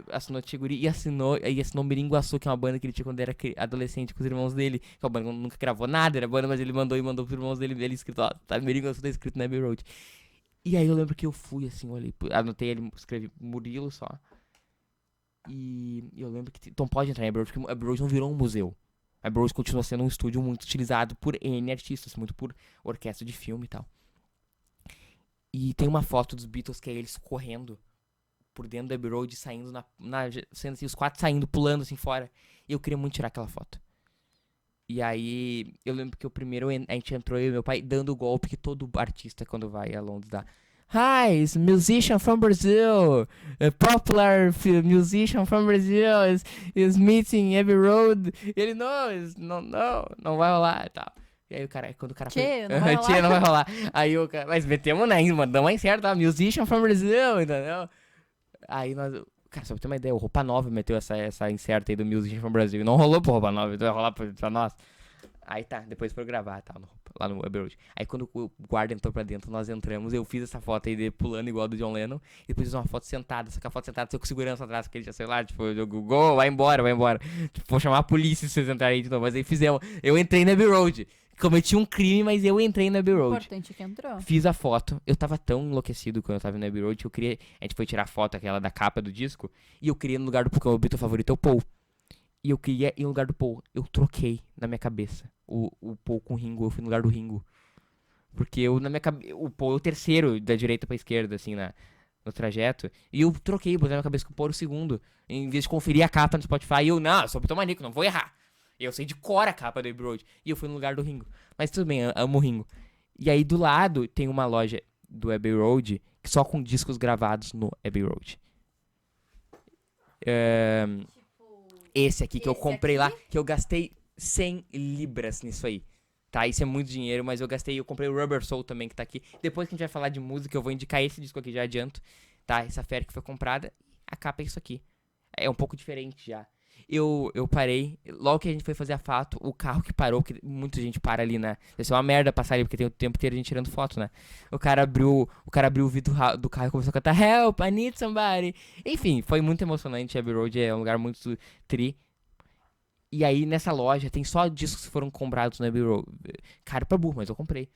Assinou Tchê Guri e assinou Miringuaçu, que é uma banda que ele tinha quando era adolescente com os irmãos dele. Que é uma banda que nunca gravou nada, era banda, mas ele mandou pros irmãos dele. Ele escrito, ó, tá, Miringuaçu tá escrito na Abbey Road. E aí eu lembro que eu fui assim, olhei, anotei ele, escrevi Murilo só. E eu lembro que não pode entrar em Abbey Road, porque a Abbey Road não virou um museu. A Abbey Road continua sendo um estúdio muito utilizado por N artistas, muito por orquestra de filme e tal. E tem uma foto dos Beatles que é eles correndo por dentro da Abbey Road, saindo sendo assim, os 4 saindo, pulando assim fora. E eu queria muito tirar aquela foto. E aí, eu lembro que a gente entrou, eu e meu pai, dando o golpe que todo artista, quando vai a Londres, dá. Hi, it's musician from Brazil. A popular musician from Brazil is meeting Abbey Road. E ele, não vai rolar e tal. E aí quando o cara Tchê, não vai rolar. Não vai rolar. Aí o cara, mas metemos, né, mandamos mais certo, tá? Musician from Brazil, entendeu? Aí nós... Cara, só pra ter uma ideia, o Roupa Nova meteu essa incerta aí do Music from Brasil. E não rolou pro Roupa Nova, então vai rolar pra nós. Aí tá, depois foi gravar, tá, lá no Abbey Road. Aí quando o guarda entrou pra dentro, nós entramos, eu fiz essa foto aí dele pulando igual do John Lennon. E depois fiz uma foto sentada, só que a foto sentada saiu com segurança atrás, porque ele já, sei lá, tipo, go, vai embora. Tipo, vou chamar a polícia se vocês entrarem aí de novo. Mas aí fizemos, eu entrei na Abbey Road. Cometi um crime, mas eu entrei na Abbey Road. O importante é que entrou. Fiz a foto. Eu tava tão enlouquecido quando eu tava na Abbey Road que eu queria... A gente foi tirar a foto, aquela da capa do disco. E eu queria no lugar do Paul, porque o meu Beatle favorito é o Paul. E eu queria ir no lugar do Paul. Eu troquei na minha cabeça o Paul com o Ringo. Eu fui no lugar do Ringo. Porque eu, na minha cabeça... O Paul é o terceiro, da direita pra esquerda, assim, no trajeto. E eu troquei, botei na minha cabeça que o Paul era o segundo. Em vez de conferir a capa no Spotify. E eu, não, eu sou bitomaníaco, não vou errar. Eu sei de cor a capa do Abbey Road. E eu fui no lugar do Ringo. Mas tudo bem, amo o Ringo. E aí do lado tem uma loja do Abbey Road só com discos gravados no Abbey Road. Esse aqui que eu comprei lá, que eu gastei 100 libras nisso aí. Tá, isso é muito dinheiro, mas eu comprei o Rubber Soul também, que tá aqui. Depois que a gente vai falar de música, eu vou indicar esse disco aqui, já adianto. Tá, essa fera que foi comprada. A capa é isso aqui. É um pouco diferente já. Eu parei, logo que a gente foi fazer a foto, o carro que parou, que muita gente para ali, né? Deve ser uma merda passar ali, porque tem o tempo inteiro a gente tirando foto, né? O cara abriu o vidro do carro e começou a cantar Help, I need somebody. Enfim, foi muito emocionante. Abbey Road é um lugar muito tri. E aí, nessa loja, tem só discos que foram comprados no Abbey Road. Caro pra burro, mas eu comprei.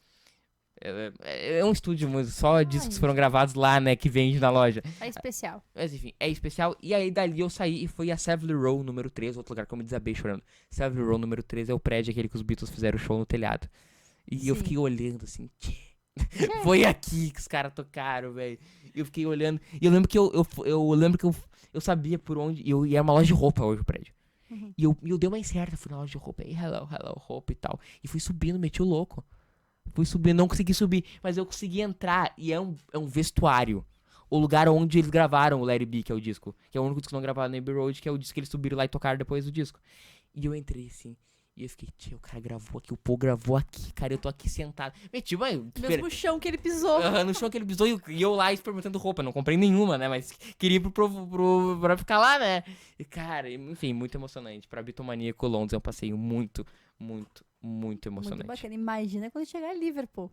É um estúdio, só discos que foram gravados lá, né, que vende na loja. É especial. Mas enfim, é especial. E aí dali eu saí e fui a Savile Row número 3, outro lugar que eu me desabei chorando. Savile Row número 3 é o prédio aquele que os Beatles fizeram o show no telhado. E Sim. Eu fiquei olhando assim, foi aqui que os caras tocaram, velho. Eu fiquei olhando. E eu lembro que eu sabia por onde. E era uma loja de roupa hoje o prédio. Uhum. E eu dei uma incerta, fui na loja de roupa. E hello, roupa e tal. E fui subindo, meti o louco. Fui subir, não consegui subir, mas eu consegui entrar e é um vestuário. O lugar onde eles gravaram o Let It Be, que é o disco. Que é o único disco que não gravaram no Abbey Road, que é o disco que eles subiram lá e tocaram depois do disco. E eu entrei assim, e eu fiquei, o cara gravou aqui, o Paul gravou aqui, cara, eu tô aqui sentado. Mesmo chão que ele pisou. No chão que ele pisou e eu lá experimentando roupa. Não comprei nenhuma, né, mas queria ir pra ficar lá, né. E cara, enfim, muito emocionante. Pra Bitomaníaco Londres é um passeio muito emocionante. Muito bacana. Imagina quando chegar em Liverpool.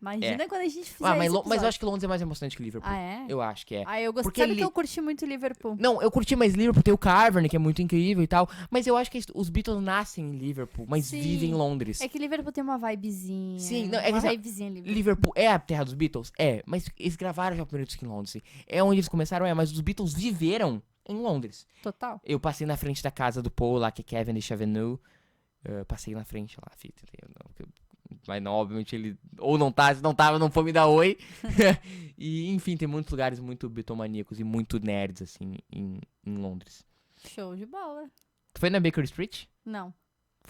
Imagina quando a gente fizer mas eu acho que Londres é mais emocionante que Liverpool. Ah, é? Eu acho que é. Eu gostei. Sabe que eu curti muito Liverpool. Não, eu curti mais Liverpool, tem o Carverne, que é muito incrível e tal. Mas eu acho que os Beatles nascem em Liverpool, mas vivem em Londres. É que Liverpool tem uma vibezinha. Sim, não, uma vibezinha Liverpool é a terra dos Beatles? É, mas eles gravaram já o primeiro disco em Londres. É onde eles começaram, mas os Beatles viveram em Londres. Total. Eu passei na frente da casa do Paul, lá que é Cavendish Avenue. Passei na frente lá, mas não, obviamente ele ou não tá, se não tava, não foi me dar oi. E enfim, tem muitos lugares muito bitomaníacos e muito nerds, assim, em Londres. Show de bola. Tu foi na Baker Street? Não.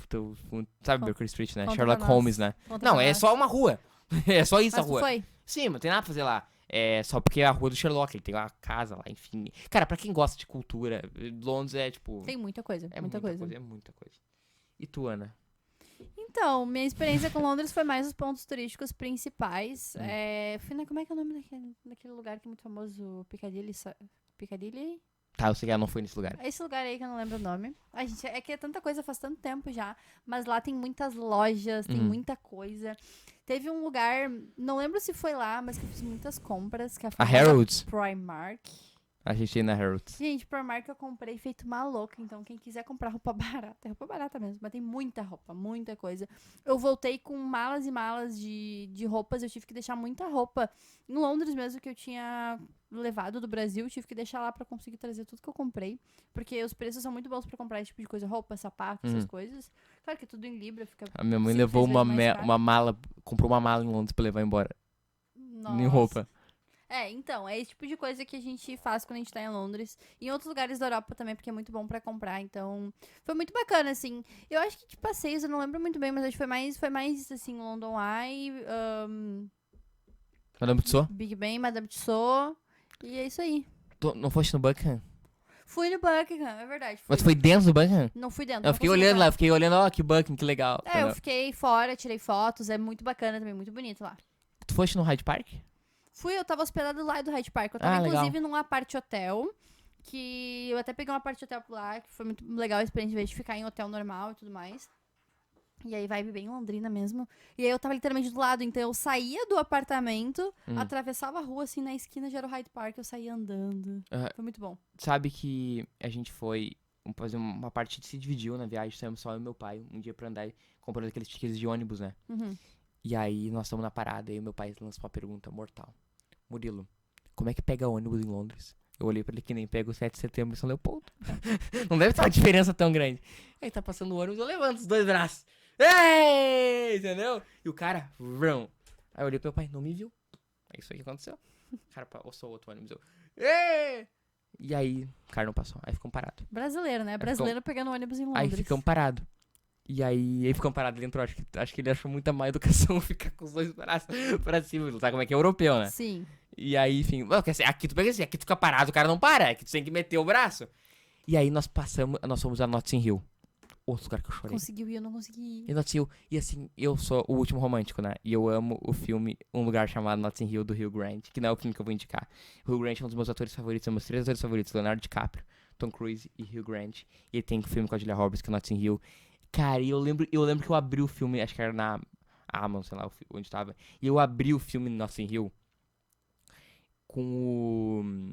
Tu sabe Baker Street, né? Conta Sherlock Holmes, né? Não, é só uma rua. É só isso. Mas a rua. Foi? Sim, não tem nada pra fazer lá. É só porque é a rua do Sherlock, ele tem uma casa lá, enfim. Cara, pra quem gosta de cultura, Londres é tipo... Tem muita coisa, É muita coisa. É muita coisa. E tu, Ana? Então, minha experiência com Londres foi mais os pontos turísticos principais. Fui na... Como é que é o nome daquele lugar que é muito famoso? Piccadilly? Piccadilly? Tá, eu sei que ela não foi nesse lugar. Esse lugar aí que eu não lembro o nome. A gente, é que é tanta coisa, faz tanto tempo já. Mas lá tem muitas lojas, tem muita coisa. Teve um lugar, não lembro se foi lá, mas que eu fiz muitas compras. Que é a Harrods? Primark. A gente ia na Harrods. Gente, Primark eu comprei feito uma louca. Então, quem quiser comprar roupa barata, é roupa barata mesmo. Mas tem muita roupa, muita coisa. Eu voltei com malas e malas de roupas. Eu tive que deixar muita roupa em Londres mesmo, que eu tinha levado do Brasil. Tive que deixar lá pra conseguir trazer tudo que eu comprei. Porque os preços são muito bons pra comprar esse tipo de coisa. Roupa, sapato, essas coisas. Claro que tudo em Libra. Fica A minha mãe levou uma mala, comprou uma mala em Londres pra levar embora. Nossa. Em roupa. Então, é esse tipo de coisa que a gente faz quando a gente tá em Londres. E em outros lugares da Europa também, porque é muito bom pra comprar. Então, foi muito bacana, assim. Eu acho que de passeios, eu não lembro muito bem, mas acho que foi mais assim, London Eye, Madame Tussauds? Big Ben, Madame Tussauds. E é isso aí. Tu não foste no Buckingham? Fui no Buckingham, é verdade. Mas tu foi dentro do Buckingham? Não fui dentro. Eu fiquei olhando lá, ó, que Buckingham, que legal. Eu fiquei fora, tirei fotos, é muito bacana também, muito bonito lá. Tu foste no Hyde Park? Fui, eu tava hospedado lá do Hyde Park. Eu tava, inclusive, num apart hotel. Que eu até peguei um apart hotel por lá, que foi muito legal a experiência, em vez de ficar em hotel normal e tudo mais. E aí, vibe bem Londrina mesmo. E aí, eu tava literalmente do lado. Então, eu saía do apartamento, atravessava a rua, assim, na esquina já era o Hyde Park. Eu saía andando. Foi muito bom. Sabe que a gente foi fazer uma parte, se dividiu na viagem. Saímos só eu e meu pai, um dia pra andar, comprando aqueles tickets de ônibus, né? E aí, nós estamos na parada, e meu pai lançou uma pergunta mortal. Murilo, como é que pega ônibus em Londres? Eu olhei pra ele que nem pega o 7 de setembro em São Leopoldo. Não deve ter uma diferença tão grande. Aí tá passando o ônibus, eu levanto os dois braços. Ei! Entendeu? E o cara, vrão. Aí eu olhei pro meu pai, não me viu. É isso aí que aconteceu. O cara passou outro ônibus, Ei! E aí, o cara não passou. Aí ficamos parados. Brasileiro, né? Brasileiro pegando ônibus em Londres. Aí ficamos parados. E aí ficamos parados, ele entrou. Acho que ele achou muita má educação ficar com os dois braços pra cima. Sabe como é que é europeu, né? Sim. E aí, enfim, aqui tu pega assim, aqui tu fica parado, o cara não para, aqui tu tem que meter o braço. E aí nós fomos a Notting Hill. Outro lugar que eu chorei. Conseguiu ir, eu não consegui ir. E Notting Hill, e assim, eu sou o último romântico, né? E eu amo o filme Um Lugar Chamado Notting Hill, do Hugh Grant, que não é o filme que eu vou indicar. O Hugh Grant é um dos meus atores favoritos, são meus 3 atores favoritos, Leonardo DiCaprio, Tom Cruise e Hugh Grant. E ele tem um filme com a Julia Roberts, que é Notting Hill. Cara, e eu lembro que eu abri o filme, acho que era na Amazon, sei lá onde tava. E eu abri o filme Notting Hill com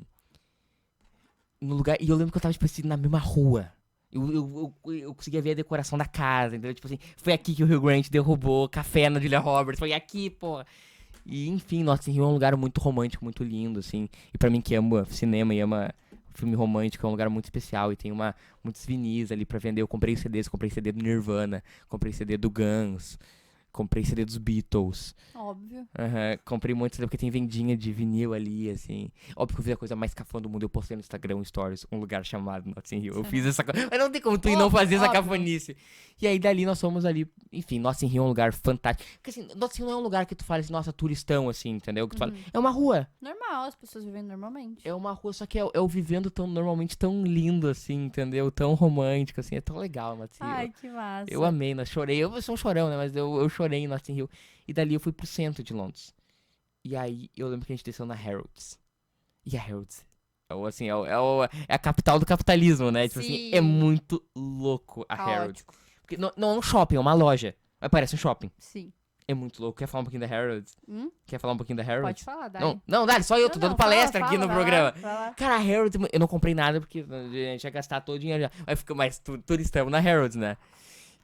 no lugar, e eu lembro que eu tava, tipo assim, na mesma rua. Eu conseguia ver a decoração da casa, entendeu? Tipo assim, foi aqui que o Hugh Grant derrubou café na Julia Roberts, foi aqui, pô. E, enfim, Notting Hill é um lugar muito romântico, muito lindo, assim. E pra mim que ama cinema e ama filme romântico, é um lugar muito especial. E tem muitos vinis ali pra vender. Eu comprei CDs, comprei CD do Nirvana, comprei CD do Guns, comprei CD dos Beatles. Óbvio. Comprei muito CD porque tem vendinha de vinil ali, assim. Óbvio que eu fiz a coisa mais cafona do mundo. Eu postei no Instagram Stories, um lugar chamado Notting Hill. Eu fiz essa coisa. Mas não tem como tu ir não fazer essa cafonice. E aí dali nós fomos ali. Enfim, Notting Hill é um lugar fantástico. Porque assim, Notting Hill não é um lugar que tu fala assim, nossa, turistão, assim, entendeu? Que tu fala, é uma rua. Normal, as pessoas vivendo normalmente. É uma rua, só que é o vivendo normalmente tão lindo, assim, entendeu? Tão romântico, assim. É tão legal, Notting Hill. Ai, que massa. Eu amei, chorei. Eu sou um chorão, né? Mas eu chorei em Notting Hill. E dali eu fui pro centro de Londres. E aí eu lembro que a gente desceu na Harrods. E a Harrods assim, é a capital do capitalismo, né? Tipo assim, é muito louco a Harrods. Porque não é um shopping, é uma loja. Mas parece um shopping. Sim. É muito louco. Quer falar um pouquinho da Harrods? Quer falar um pouquinho da Harrods? Pode falar, Dai. Não, Dai, só eu tô dando palestra aqui no programa. Fala. Cara, a Harrods, eu não comprei nada porque a gente ia gastar todo o dinheiro já. Mas fica mais turistamos na Harrods, né?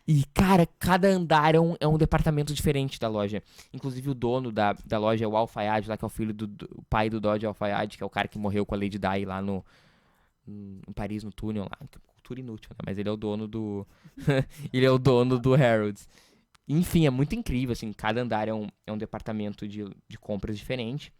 E, cara, cada andar é um departamento diferente da loja. Inclusive, o dono da loja é o Al Fayed, lá, que é o filho do pai do Dodge Al Fayed, que é o cara que morreu com a Lady Di lá em Paris, no túnel lá. Cultura inútil, né? Mas ele é o dono do... ele é o dono do Harrods. Enfim, é muito incrível, assim. Cada andar é um departamento de compras diferente.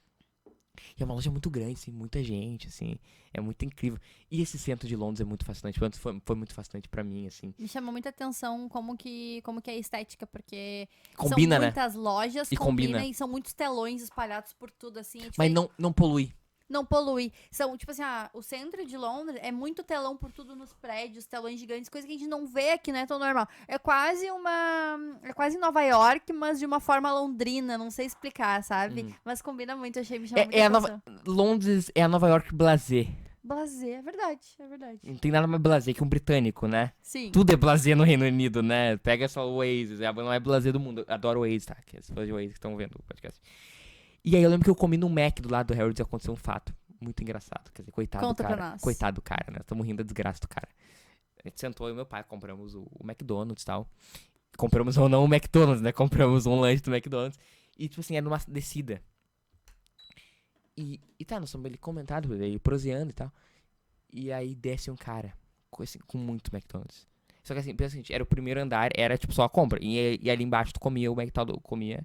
E é uma loja muito grande, assim, muita gente, assim. É muito incrível. E esse centro de Londres é muito fascinante. Foi muito fascinante pra mim, assim. Me chamou muita atenção como que é a estética, porque combina, são muitas lojas, e combina. E são muitos telões espalhados por tudo, assim. Tipo, mas não polui. Não polui. São, tipo assim, o centro de Londres é muito telão por tudo nos prédios, telões gigantes, coisa que a gente não vê aqui, não é tão normal. É quase Nova York, mas de uma forma londrina, não sei explicar, sabe? Mas combina muito, me chamou muita atenção. Londres é a Nova York blasé. Blasé, é verdade. Não tem nada mais blasé que um britânico, né? Sim. Tudo é blasé no Reino Unido, né? Pega só o Oasis, é a banda mais blasé do mundo. Eu adoro o Oasis, tá? Que as pessoas de Oasis que estão vendo o podcast. E aí eu lembro que eu comi no Mac do lado do Harrods e aconteceu um fato muito engraçado. Quer dizer, coitado Conta do cara. Pra nós. Coitado do cara, né? Estamos rindo da desgraça do cara. A gente sentou, eu e meu pai, compramos o McDonald's e tal. Compramos ou não o McDonald's, né? Compramos um lanche do McDonald's. E, tipo assim, era numa descida. E tá, nós estamos ali comentando, ele proseando e tal. E aí desce um cara com muito McDonald's. Só que assim, pensa o seguinte, era o primeiro andar, era tipo só a compra. E ali embaixo tu comia, o McDonald's comia.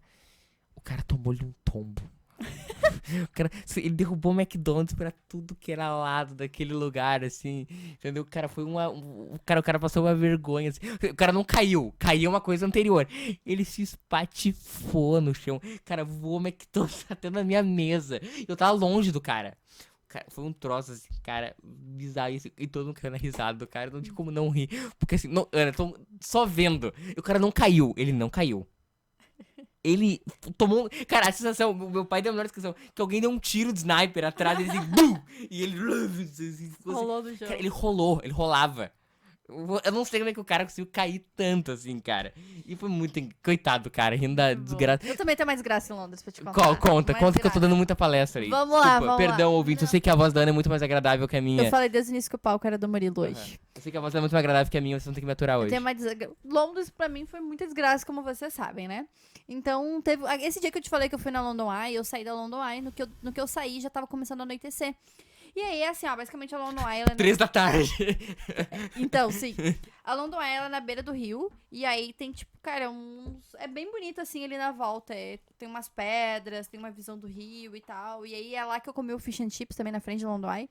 O cara tomou-lhe um tombo. O cara, ele derrubou o McDonald's pra tudo que era lado daquele lugar, assim. Entendeu? O cara foi o cara passou uma vergonha, assim. O cara não caiu. Caiu uma coisa anterior. Ele se espatifou no chão. Cara, voou o McDonald's até na minha mesa. Eu tava longe do cara. Cara, foi um troço, assim, cara, bizarro. E todo mundo caiu na risada do cara. Não tinha como não rir. Porque assim, não, Ana, tô só vendo. E o cara não caiu. Ele não caiu. Ele tomou... Cara, a sensação... Meu pai deu a melhor descrição. Que alguém deu um tiro de sniper atrás dele, assim... BUM! E ele... Rolou no chão. Cara, ele rolava. Eu não sei como é que o cara conseguiu cair tanto, assim, cara. E foi muito... Coitado do cara, rindo da desgraça. Eu também tenho mais graça em Londres, pra te contar. Conta que eu tô dando muita palestra aí. Vamos lá. Perdão, ouvinte, eu sei que a voz da Ana é muito mais agradável que a minha. Eu falei desde o início que o palco era do Murilo hoje. Eu sei que a voz é muito mais agradável que a minha, vocês vão ter que me aturar hoje. Londres, pra mim, foi muita desgraça, como vocês sabem, né? Então, teve... Esse dia que eu te falei que eu fui na London Eye, eu saí da London Eye, no que eu saí, já tava começando a anoitecer. E aí, assim, basicamente a London Eye... 3 da tarde. Então, sim. A London Eye, ela é na beira do rio. E aí tem, tipo, cara, é bem bonito, assim, ali na volta. Tem umas pedras, tem uma visão do rio e tal. E aí é lá que eu comi o fish and chips, também na frente da London Eye.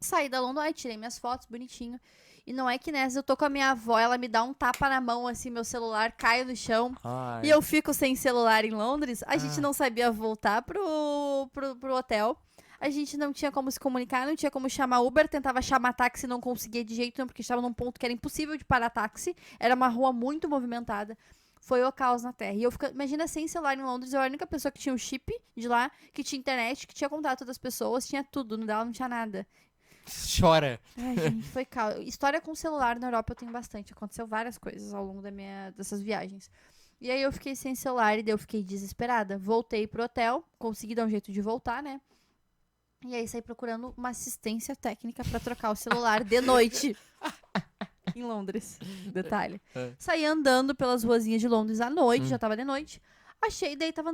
Saí da London Eye, tirei minhas fotos, bonitinho. E não é que nessa, eu tô com a minha avó, ela me dá um tapa na mão, assim, meu celular cai no chão. Ai. E eu fico sem celular em Londres. A gente não sabia voltar pro hotel. A gente não tinha como se comunicar, não tinha como chamar Uber, tentava chamar táxi, não conseguia de jeito nenhum, porque estava num ponto que era impossível de parar táxi. Era uma rua muito movimentada. Foi o caos na Terra. E eu imagina, sem celular em Londres, eu era a única pessoa que tinha o chip de lá, que tinha internet, que tinha contato das pessoas, tinha tudo, no dela não tinha nada. Chora. Ai, gente, foi caos. História com celular na Europa eu tenho bastante. Aconteceu várias coisas ao longo dessas viagens. E aí eu fiquei sem celular e daí eu fiquei desesperada. Voltei pro hotel, consegui dar um jeito de voltar, né? E aí saí procurando uma assistência técnica pra trocar o celular de noite. Em Londres. Detalhe. Saí andando pelas ruazinhas de Londres à noite, já tava de noite. Achei, daí tava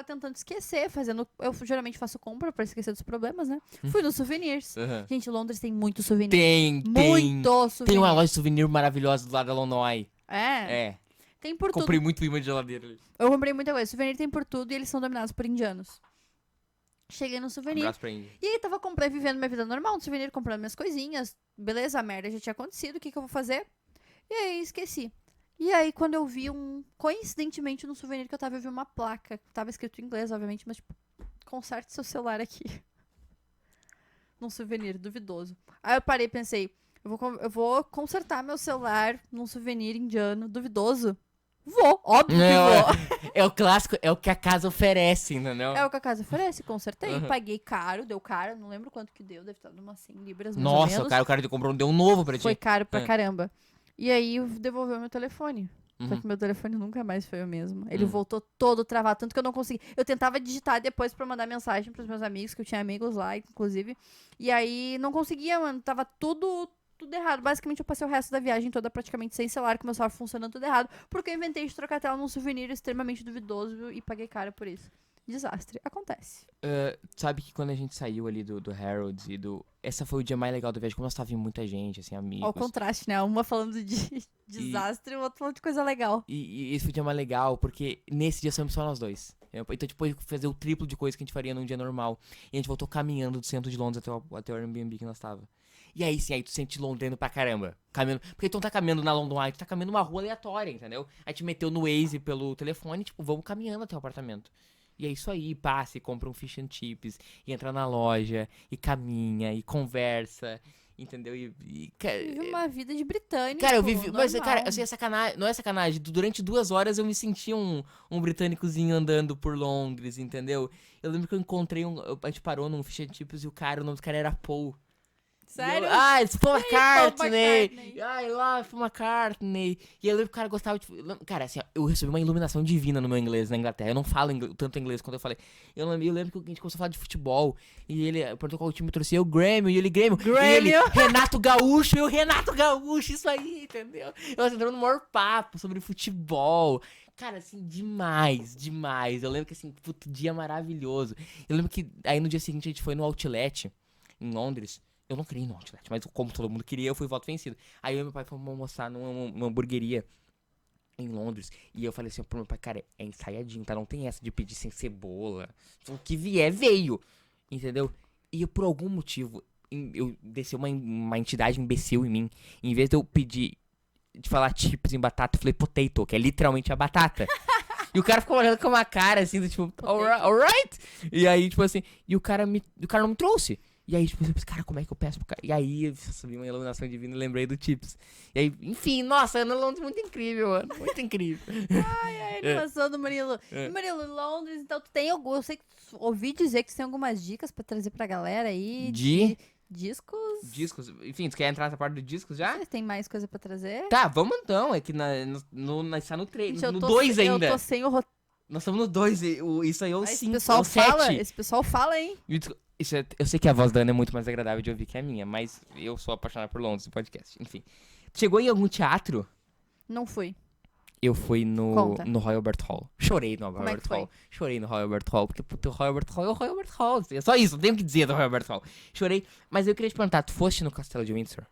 tentando esquecer, eu geralmente faço compra pra esquecer dos problemas, né? Fui nos souvenirs. Gente, Londres tem muito souvenir. Muito souvenir. Tem uma loja de souvenir maravilhosa do lado da London Eye. É. Tem por tudo. Comprei muito imã de geladeira ali. Eu comprei muita coisa. Souvenir tem por tudo e eles são dominados por indianos. Cheguei no souvenir. E aí tava vivendo minha vida normal no souvenir, comprando minhas coisinhas. Beleza, a merda já tinha acontecido, o que eu vou fazer? E aí esqueci. E aí quando eu vi coincidentemente no souvenir que eu vi uma placa. Tava escrito em inglês, obviamente, mas tipo, conserte seu celular aqui. Num souvenir duvidoso. Aí eu parei e pensei, eu vou consertar meu celular num souvenir indiano duvidoso. Vou, óbvio que vou. É o clássico, é o que a casa oferece, entendeu? É o que a casa oferece, consertei. Paguei caro, deu caro, não lembro quanto que deu, deve estar umas 100 libras mais ou menos. Nossa, o cara que comprou deu um novo pra ti. Foi caro pra caramba. E aí devolveu meu telefone. Só que meu telefone nunca mais foi o mesmo. Ele voltou todo travado, tanto que eu não consegui. Eu tentava digitar depois pra mandar mensagem pros meus amigos, que eu tinha amigos lá, inclusive. E aí não conseguia, mano. Tava tudo errado. Basicamente, eu passei o resto da viagem toda praticamente sem celular, com meu celular funcionando tudo errado, porque eu inventei de trocar a tela num souvenir extremamente duvidoso e paguei caro por isso. Desastre. Acontece. Sabe que quando a gente saiu ali do Harrods e do... Essa foi o dia mais legal da viagem, como nós tava vindo muita gente, assim, amigos. Olha o contraste, né? Uma falando de desastre e o outro falando de coisa legal. E esse foi o dia mais legal, porque nesse dia somos só nós dois. Então, tipo, fazer o triplo de coisa que a gente faria num dia normal. E a gente voltou caminhando do centro de Londres até o Airbnb que nós tava. E aí, sim, aí tu sente londrino pra caramba. Caminhando. Porque tu não tá caminhando na London Eye, tu tá caminhando numa rua aleatória, entendeu? Aí te meteu no Waze pelo telefone, tipo, vamos caminhando até o apartamento. E é isso aí, passa e compra um fish and chips, e entra na loja, e caminha, e conversa, entendeu? Vive uma vida de britânico. Cara, eu vivi. Normal. Mas, cara, assim, é sacanagem. Não é sacanagem. Durante 2 horas eu me senti um britânicozinho andando por Londres, entendeu? Eu lembro que eu encontrei a gente parou num fish and chips e o nome do cara era Paul. Sério? It's Paul McCartney! I love Paul McCartney! E eu lembro que o cara gostava de... Cara, assim, eu recebi uma iluminação divina no meu inglês na Inglaterra. Eu não falo tanto inglês quanto eu falei. Eu lembro que a gente começou a falar de futebol. E ele perguntou qual time torcia. Eu, Grêmio. E ele, Grêmio. E ele, Renato Gaúcho. E o Renato Gaúcho. Isso aí, entendeu? Eu entrando no maior papo sobre futebol. Cara, assim, demais. Eu lembro que, assim, puto, dia maravilhoso. Eu lembro que aí no dia seguinte a gente foi no Outlet, em Londres. Eu não queria ir no Outlet, mas como todo mundo queria, eu fui voto vencido. Aí eu e meu pai fomos almoçar numa hamburgueria em Londres. E eu falei assim pro meu pai, cara, é ensaiadinho, tá? Não tem essa de pedir sem cebola. O que vier, veio. Entendeu? E eu, por algum motivo, eu desceu uma entidade imbecil em mim. Em vez de eu pedir, de falar chips em batata, eu falei potato, que é literalmente a batata. E o cara ficou olhando com uma cara assim, do tipo, alright? E aí, tipo assim, e o cara não me trouxe. E aí, tipo, eu pensei, cara, como é que eu peço pro cara? E aí, eu subi uma iluminação divina e lembrei do Chips. E aí, enfim, nossa, Ana Londres muito incrível, mano. Muito incrível. Ai, a animação do Murilo. Murilo, Londres, então tu tem algum... Eu sei que ouvi dizer que tu tem algumas dicas pra trazer pra galera aí. De discos. Discos. Enfim, tu quer entrar nessa parte do discos já? Vocês têm mais coisa pra trazer? Tá, vamos então. É que está no 3, no 2 ainda. Eu tô sem o roteiro. Nós estamos no 2, isso aí é o 5, é o 7. Esse pessoal fala, hein? Eu sei que a voz da Ana é muito mais agradável de ouvir que a minha, mas eu sou apaixonado por Londres, no podcast. Enfim. Chegou em algum teatro? Não fui. Eu fui no Royal Albert Hall. Chorei no Royal Albert Hall. Chorei no Royal Albert Hall, porque o Royal Albert Hall é o Royal Albert Hall. É só isso, não tenho o que dizer do Royal Albert Hall. Chorei, mas eu queria te perguntar, tu foste no Castelo de Windsor?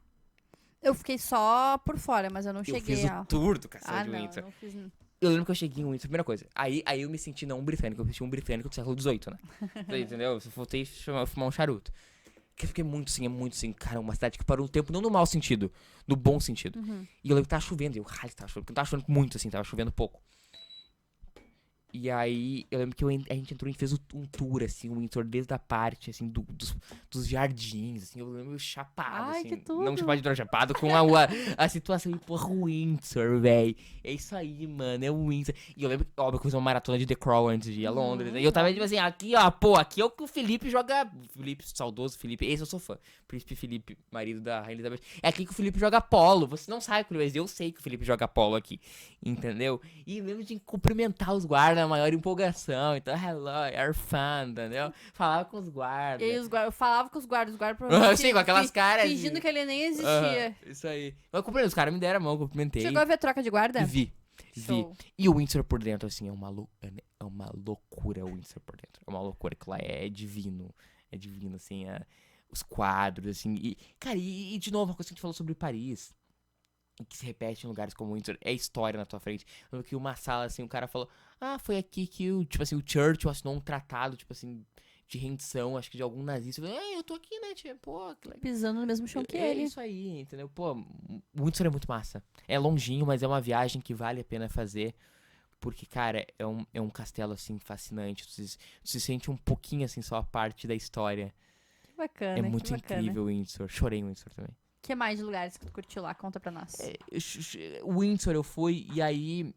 Eu fiquei só por fora, mas eu não cheguei. Eu fiz o tour do Castelo de Windsor. Eu não fiz... Eu lembro que eu cheguei em Windsor, primeira coisa. Aí eu me senti não um britânico, eu me senti um britânico do século XVIII, né? Entendeu? Eu voltei a fumar um charuto. Que eu fiquei muito assim, cara, uma cidade que parou no tempo, não no mau sentido, no bom sentido. Uhum. E eu lembro que tava chovendo, tava chovendo, porque não tava chovendo muito, assim, tava chovendo pouco. E aí, eu lembro que a gente entrou e fez um tour, assim, um Windsor desde a parte, assim, dos jardins, assim, eu lembro chapado, assim. Que tudo. Não chapado de droga, chapado com a situação, porra, Windsor, véi. É isso aí, mano, é o Windsor. E eu lembro, óbvio, que eu fiz uma maratona de The Crow antes de ir a Londres, né? E eu tava, tipo assim, aqui, ó, aqui é o que o Felipe joga, saudoso Felipe, esse eu sou fã, Príncipe Felipe, marido da Rainha Elizabeth. É aqui que o Felipe joga polo, você não sabe, mas eu sei que o Felipe joga polo aqui, entendeu? E eu lembro de cumprimentar os guardas, a maior empolgação, então, hello, you're fun, entendeu? Falava com os guardas. E eu falava com os guardas provavelmente. Sim, com aquelas caras. Fingindo que ele nem existia. Isso aí. Mas cumprimentei, os caras me deram a mão, cumprimentei. Chegou a ver a troca de guarda? Vi. E o Windsor por dentro, assim, é uma loucura o Windsor por dentro. É uma loucura, que lá é divino. É divino, assim, os quadros, assim. E, cara, e de novo, uma coisa que a gente falou sobre Paris, que se repete em lugares como Windsor, é história na tua frente. Eu lembro que uma sala, assim, o cara falou, foi aqui que o Churchill assinou um tratado, tipo assim, de rendição, acho que de algum nazista. Eu falei, eu tô aqui, né, tia? Pô, que legal. Pisando no mesmo chão que ele. É isso aí, entendeu? Pô, Windsor é muito massa. É longinho, mas é uma viagem que vale a pena fazer. Porque, cara, é um castelo, assim, fascinante. Tu se sente um pouquinho, assim, só a parte da história. Que bacana, é muito incrível o Windsor. Chorei em Windsor também. O que mais de lugares que tu curtiu lá? Conta pra nós. Windsor eu fui, e aí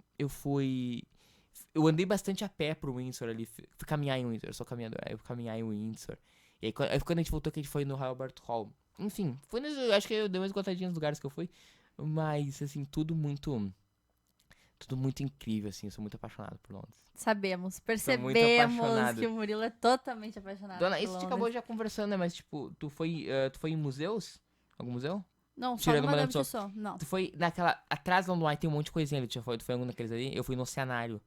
eu andei bastante a pé pro Windsor ali. Fui caminhar em Windsor, eu sou caminhador. Aí eu fui caminhar em Windsor. E aí quando a gente voltou, que a gente foi no Royal Albert Hall. Enfim, acho que eu dei umas gotadinhas nos lugares que eu fui. Mas, assim, tudo muito incrível, assim. Eu sou muito apaixonado por Londres. Percebemos que o Murilo é totalmente apaixonado por Londres. Isso a gente acabou já conversando, né? Mas, tipo, tu foi em museus? Algum museu? Não, só no Madame Tussauds, não. Tu foi naquela... Atrás da London Eye tem um monte de coisinha ali. Tu foi em algum daqueles ali? Eu fui no Oceanário.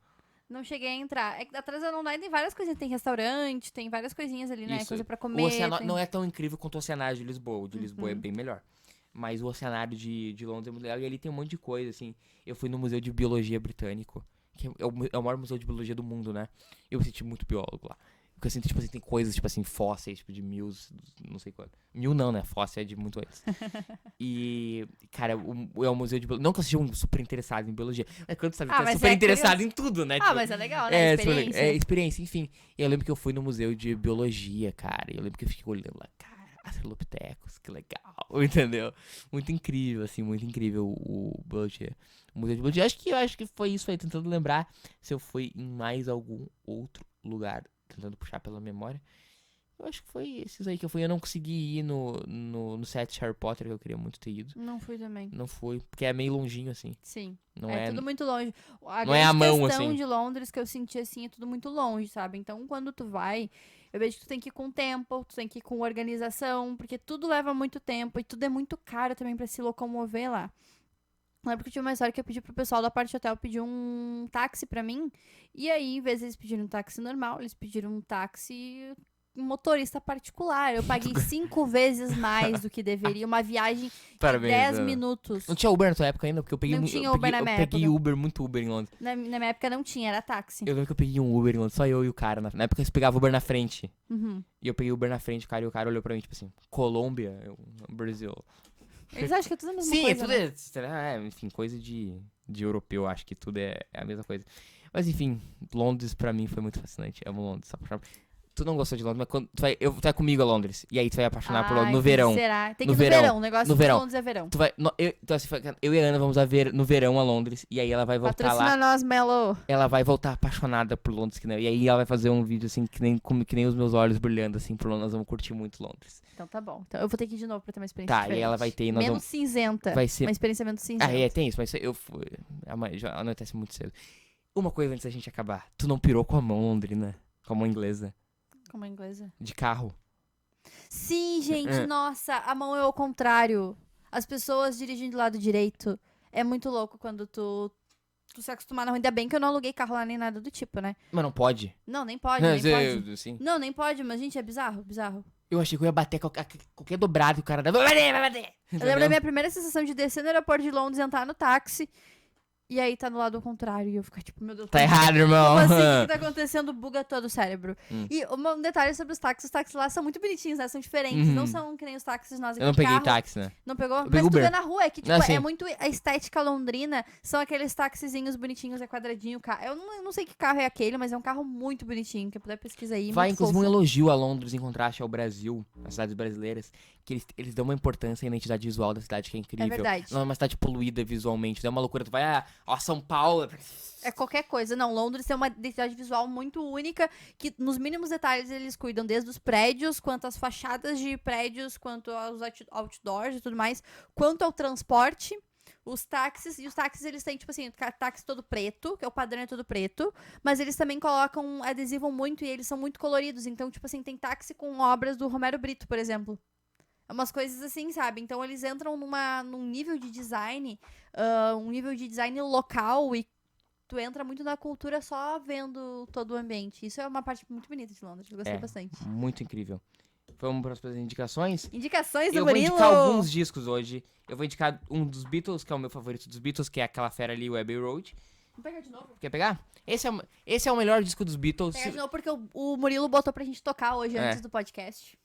Não cheguei a entrar. É que atrás da Londrina tem várias coisinhas. Tem restaurante, tem várias coisinhas ali, né? Isso. Coisa pra comer. O oceano não é tão incrível quanto o oceanário de Lisboa. O de Lisboa é bem melhor. Mas o oceanário de Londres é muito legal. E ali tem um monte de coisa, assim. Eu fui no Museu de Biologia Britânico, que é o maior museu de biologia do mundo, né? Eu me senti muito biólogo lá. Porque eu sinto, tipo assim, tem coisas, tipo assim, fósseis, tipo, de mil, não sei quanto. Mil não, né? Fóssil é de muito antes. E, cara, é um museu de biologia. Não que eu seja um super interessado em biologia. É quando você tá super interessado em tudo, né? Ah, mas é legal, né? Experiência. Experiência, enfim. E eu lembro que eu fui no museu de biologia, cara. E eu lembro que eu fiquei olhando lá, cara, Australopithecus, que legal, entendeu? Muito incrível, assim, muito incrível o biologia. O museu de biologia. Acho que foi isso aí, tentando lembrar se eu fui em mais algum outro lugar. Tentando puxar pela memória. Eu acho que foi esses aí que eu fui. Eu não consegui ir no set de Harry Potter, que eu queria muito ter ido. Não fui também. Não fui, porque é meio longinho, assim. Sim. Não é tudo muito longe. Não é a mão, assim. A questão assim de Londres que eu senti, assim, é tudo muito longe, sabe? Então, quando tu vai, eu vejo que tu tem que ir com tempo, tu tem que ir com organização, porque tudo leva muito tempo e tudo é muito caro também pra se locomover lá. Lembro que tinha uma história que eu pedi pro pessoal da parte do hotel pedir um táxi pra mim. E aí, em vez de eles pedirem um táxi normal, eles pediram um táxi motorista particular. Eu paguei 5 vezes mais do que deveria. Uma viagem de 10 minutos. Não tinha Uber na tua época ainda? Porque eu peguei Não tinha Uber na minha época. Eu peguei Uber, muito Uber em Londres. Na minha época não tinha, era táxi. Eu lembro que eu peguei um Uber em Londres, só eu e o cara. Na época você pegava Uber na frente. Uhum. E eu peguei Uber na frente, cara, e o cara olhou pra mim, tipo assim, Colômbia, Brasil. Eles acham que é tudo a mesma Sim, coisa. Sim, tudo enfim, coisa de europeu, acho que tudo é a mesma coisa. Mas enfim, Londres pra mim foi muito fascinante. Amo Londres, Tu não gostou de Londres, mas quando tu vai comigo a Londres. E aí tu vai apaixonar por Londres no verão. Será? Tem que ir no verão. O negócio de Londres é verão. Eu e a Ana vamos no verão a Londres. E aí ela vai voltar Patrocina lá. nós, Melo. Ela vai voltar apaixonada por Londres. E aí ela vai fazer um vídeo assim, que nem os meus olhos brilhando assim por Londres. Nós vamos curtir muito Londres. Então tá bom. Então eu vou ter que ir de novo pra ter uma experiência diferente. E ela vai ter... Menos cinzenta. Vai ser... Uma experiência menos cinzenta. Tem isso. Mas eu fui... Já anoitece muito cedo. Uma coisa antes da gente acabar. Tu não pirou com a mão londrina? Com a mão inglesa? Como é inglesa? De carro. Sim, gente, nossa, a mão é ao contrário. As pessoas dirigem do lado direito. É muito louco quando tu se acostumar na rua. Ainda bem que eu não aluguei carro lá nem nada do tipo, né? Mas não pode? Não, nem pode, Sim. Não, nem pode, mas, gente, é bizarro. Eu achei que eu ia bater qualquer dobrado que o cara dava. Vai bater! Eu lembro da minha primeira sensação de descer no aeroporto de Londres, entrar no táxi. E aí tá no lado contrário. E eu fico tipo, meu Deus. Tá errado, irmão. Como assim? O que tá acontecendo? Buga todo o cérebro. E um detalhe sobre os táxis lá são muito bonitinhos, né? São diferentes. Não são que nem os táxis nós aqui. Eu não peguei táxi, né? Não pegou? Mas tu vê na rua, é que tipo, assim. é muito a estética londrina. São aqueles taxizinhos bonitinhos, é quadradinho. Eu não sei que carro é aquele, mas é um carro muito bonitinho. Quem puder pesquisa aí. Vai, inclusive, um elogio a Londres em contraste ao Brasil, as cidades brasileiras, que eles dão uma importância à identidade visual da cidade, que é incrível. É verdade. Não é uma cidade poluída visualmente, não é uma loucura. Tu vai, São Paulo. É qualquer coisa. Não, Londres tem uma identidade visual muito única, que nos mínimos detalhes eles cuidam, desde os prédios, quanto às fachadas de prédios, quanto aos outdoors e tudo mais, quanto ao transporte. Os táxis eles têm, tipo assim, táxi todo preto, que é o padrão é todo preto, mas eles também colocam, adesivam muito e eles são muito coloridos. Então, tipo assim, tem táxi com obras do Romero Brito, por exemplo. É umas coisas assim, sabe? Então eles entram num nível de design, um nível de design local, e tu entra muito na cultura só vendo todo o ambiente. Isso é uma parte muito bonita de Londres, eu gostei bastante. Muito incrível. Vamos para as indicações? Indicações do Eu Murilo! vou indicar alguns discos hoje. Eu vou indicar um dos Beatles, que é o meu favorito dos Beatles, que é aquela fera ali, o Abbey Road. Vamos pegar de novo? Quer pegar? Esse é o melhor disco dos Beatles. Pegar de novo porque o Murilo botou pra gente tocar hoje, antes do podcast.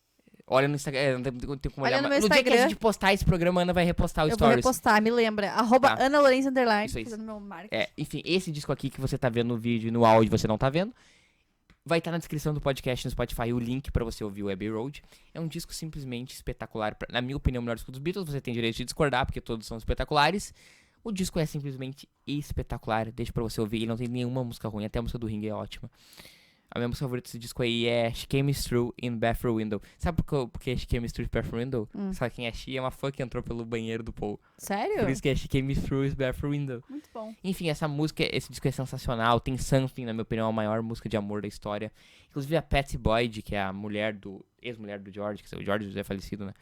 Olha no Instagram, não tem como olhar. Olha no meu Instagram. No dia que a gente postar esse programa, a Ana vai repostar o eu stories. Eu vou repostar, me lembra. @AnaLorenzo_, Isso aí. fazendo meu marketing. Enfim, esse disco aqui que você tá vendo no vídeo e no áudio você não tá vendo, vai estar na descrição do podcast no Spotify o link pra você ouvir o Abbey Road. É um disco simplesmente espetacular. Na minha opinião, o melhor disco dos Beatles. Você tem direito de discordar, porque todos são espetaculares. O disco é simplesmente espetacular. Deixa pra você ouvir. Ele não tem nenhuma música ruim. Até a música do Ringo é ótima. A minha música favorita desse disco aí é She Came Through in Bathroom Window. Sabe por que She Came Through in Bathroom Window? Sabe quem é She? É uma fã que entrou pelo banheiro do Paul. Sério? Por isso que é She Came Through in Bathroom Window. Muito bom. Enfim, esse disco é sensacional. Tem Something, na minha opinião, a maior música de amor da história. Inclusive a Patsy Boyd, que é a ex-mulher do George, que o George já é falecido, né?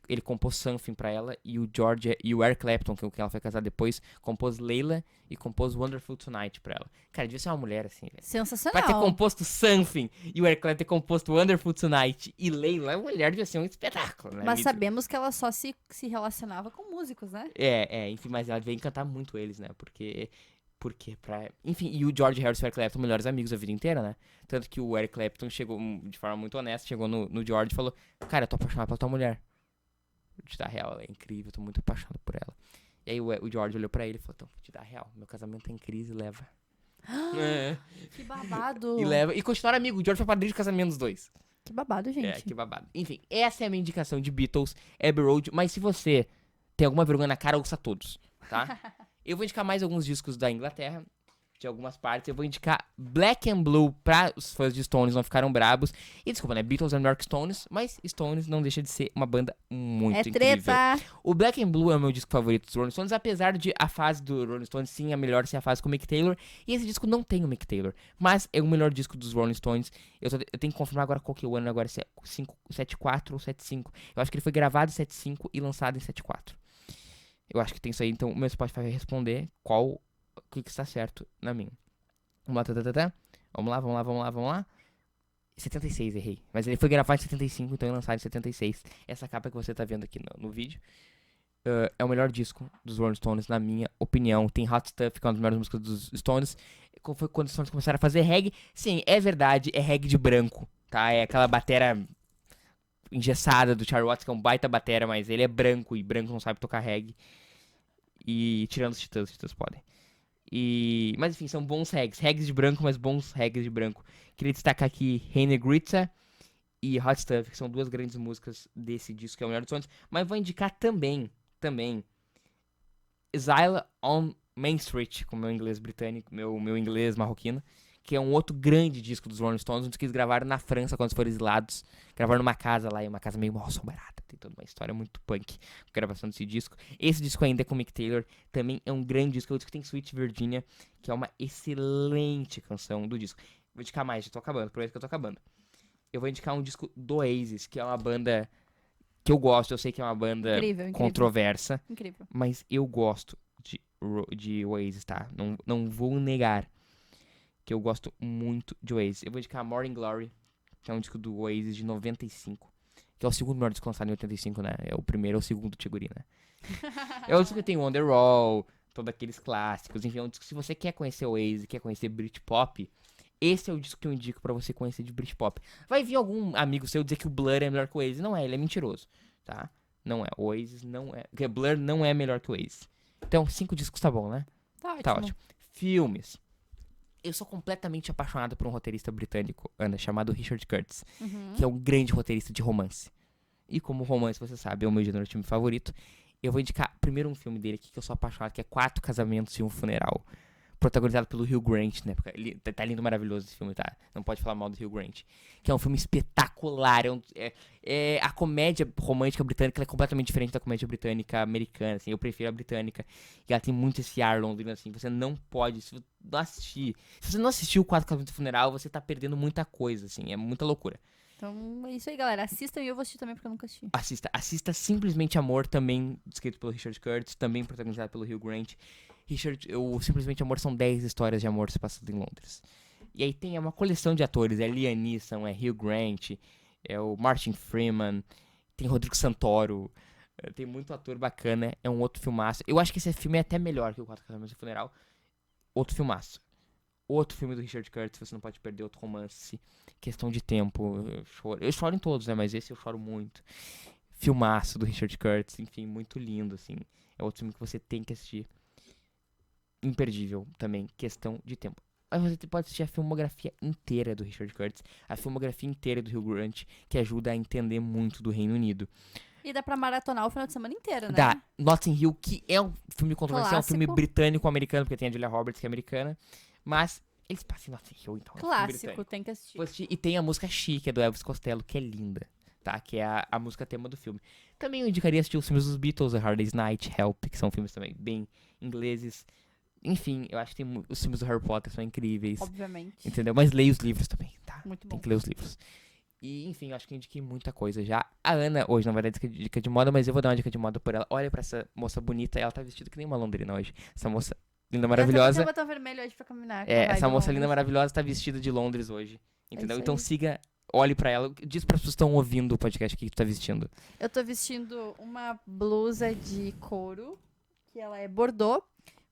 ele compôs Something pra ela, e o George e o Eric Clapton, que ela foi casar depois, compôs Layla e compôs Wonderful Tonight pra ela. Cara, devia ser uma mulher assim, velho. Sensacional. Pra ter composto Something e o Eric Clapton ter composto Wonderful Tonight e Layla, a mulher devia ser um espetáculo, né? Mas sabemos que ela só se relacionava com músicos, né? Enfim, mas ela devia encantar muito eles, né? Enfim, e o George Harrison e o Eric Clapton, melhores amigos a vida inteira, né? Tanto que o Eric Clapton chegou, de forma muito honesta, chegou no George e falou: cara, eu tô apaixonado pela tua mulher. Vou te dar real, ela é incrível, eu tô muito apaixonado por ela. E aí o George olhou pra ele e falou: então, vou te dar real, meu casamento tá em crise, leva. Que babado. E continuaram amigos, o George foi padrinho de casamento dos dois. Que babado, gente. Que babado. Enfim, essa é a minha indicação de Beatles, Abbey Road, mas se você tem alguma vergonha na cara, ouça todos, tá? Eu vou indicar mais alguns discos da Inglaterra, de algumas partes. Eu vou indicar Black and Blue pra os fãs de Stones não ficaram brabos. E desculpa, né? Beatles é melhor que Stones, mas Stones não deixa de ser uma banda muito incrível. Treta! O Black and Blue é o meu disco favorito dos Rolling Stones, apesar de a fase do Rolling Stones sim é melhor ser a fase com o Mick Taylor. E esse disco não tem o Mick Taylor, mas é o melhor disco dos Rolling Stones. Eu tenho que confirmar agora qual que é o ano agora, se é 74 ou 75. Eu acho que ele foi gravado em 75 e lançado em 74. Eu acho que tem isso aí, então o meu Spotify vai responder o que está certo na minha. Vamos lá. Vamos lá. 76, errei. Mas ele foi gravado em 75, então ele lançado em 76. Essa capa que você tá vendo aqui no vídeo é o melhor disco dos Rolling Stones, na minha opinião. Tem Hot Stuff, que é uma das melhores músicas dos Stones. Foi quando os Stones começaram a fazer reggae. Sim, é verdade, é reggae de branco, tá? É aquela batera engessada do Charlie Watts, que é um baita batera, mas ele é branco, e branco não sabe tocar reggae. E tirando os Titãs podem. Mas enfim, são bons reggaes de branco, mas bons reggaes de branco. Queria destacar aqui Hey Negrita e Hot Stuff, que são duas grandes músicas desse disco, que é o melhor dos Stones. Mas vou indicar também Exile on Main Street, com meu inglês britânico, meu inglês marroquino, que é um outro grande disco dos Rolling Stones, onde eles gravaram na França quando eles foram exilados. Gravaram numa casa lá, uma casa meio mal assombrada. Tem toda uma história muito punk com a gravação desse disco. Esse disco ainda é com o Mick Taylor, também é um grande disco. É o disco que tem Sweet Virginia, que é uma excelente canção do disco. Vou indicar mais, já tô acabando, prometo que eu tô acabando. Eu vou indicar um disco do Oasis, que é uma banda que eu gosto. Eu sei que é uma banda controversa, mas eu gosto de Oasis, tá? Não vou negar que eu gosto muito de Oasis. Eu vou indicar Morning Glory, que é um disco do Oasis de 95. Que é o segundo melhor disco lançado em 85, né? É o primeiro ou o segundo Tiguri, né? É o disco que tem Wonderwall, todos aqueles clássicos. Enfim, é um disco que se você quer conhecer Oasis, quer conhecer Britpop, esse é o disco que eu indico pra você conhecer de Britpop. Vai vir algum amigo seu dizer que o Blur é melhor que o Oasis. Não é, ele é mentiroso, tá? Não é, o Oasis não é. Porque Blur não é melhor que o Oasis. Então, 5 discos tá bom, né? Tá ótimo. Filmes. Eu sou completamente apaixonado por um roteirista britânico, Ana, chamado Richard Curtis, que é um grande roteirista de romance. E como romance, você sabe, é o meu gênero de filme favorito. Eu vou indicar primeiro um filme dele aqui que eu sou apaixonado, que é 4 Casamentos e um Funeral. Protagonizado pelo Hugh Grant, né? Porque tá lindo, maravilhoso esse filme, tá? Não pode falar mal do Hugh Grant. Que é um filme espetacular. A comédia romântica britânica ela é completamente diferente da comédia britânica americana, assim. Eu prefiro a britânica. E ela tem muito esse ar londrino, assim. Você não pode... Se você não assistiu o 4 Casamentos e um Funeral, você tá perdendo muita coisa, assim. É muita loucura. Então é isso aí, galera. Assistam e eu vou assistir também porque eu nunca assisti. Assista Simplesmente Amor, também escrito pelo Richard Curtis, também protagonizado pelo Hugh Grant. O Simplesmente Amor são 10 histórias de amor se passando em Londres. E aí tem uma coleção de atores, é Liam Neeson, é Hugh Grant, é o Martin Freeman, tem Rodrigo Santoro, tem muito ator bacana, é um outro filmaço. Eu acho que esse filme é até melhor que o 4 Casamentos e um Funeral. Outro filmaço. Outro filme do Richard Curtis, você não pode perder, outro romance. Questão de tempo, eu choro em todos, né, mas esse eu choro muito. Filmaço do Richard Curtis, enfim, muito lindo, assim. É outro filme que você tem que assistir. Imperdível também, questão de tempo. Mas você pode assistir a filmografia inteira do Richard Curtis, a filmografia inteira do Hugh Grant, que ajuda a entender muito do Reino Unido. E dá pra maratonar o final de semana inteiro, né? Dá. Notting Hill, que é um filme controversial, é um filme britânico-americano, porque tem a Julia Roberts, que é americana, mas eles passam em Notting Hill, então. Clássico, tem que assistir. E tem a música She, que é do Elvis Costello, que é linda, tá? Que é a música tema do filme. Também eu indicaria assistir os filmes dos Beatles, A Hard Day's Night, Help, que são filmes também bem ingleses. Enfim, eu acho que os filmes do Harry Potter são incríveis. Obviamente. Entendeu? Mas leia os livros também, tá? Muito bom. Tem que ler os livros. E, enfim, eu acho que eu indiquei muita coisa já. A Ana hoje não vai dar dica de moda, mas eu vou dar uma dica de moda por ela. Olha pra essa moça bonita, ela tá vestida que nem uma londrina hoje. Essa moça linda, maravilhosa. Ela tem um botão vermelho hoje pra caminhar. Essa moça linda, maravilhosa tá vestida de Londres hoje. Entendeu? Então siga, olhe pra ela. Diz pras pessoas que estão ouvindo o podcast o que tu tá vestindo. Eu tô vestindo uma blusa de couro, que ela é bordô.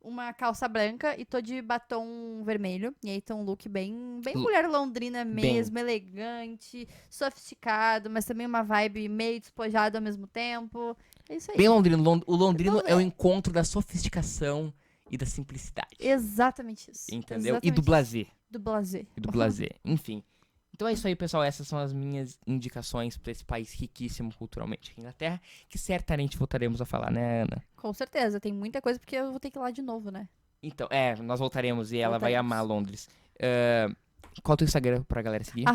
Uma calça branca e tô de batom vermelho. E aí tá um look bem mulher londrina mesmo, elegante, sofisticado, mas também uma vibe meio despojada ao mesmo tempo. É isso aí. Bem londrino. O londrino é o encontro da sofisticação e da simplicidade. Exatamente isso. Entendeu? E do blasé. Do blasé. E do blasé. Enfim. Então é isso aí, pessoal. Essas são as minhas indicações pra esse país riquíssimo culturalmente aqui na Inglaterra, que certamente voltaremos a falar, né, Ana? Com certeza. Tem muita coisa porque eu vou ter que ir lá de novo, né? Então, nós voltaremos e ela vai amar Londres. Qual é o teu Instagram pra galera seguir?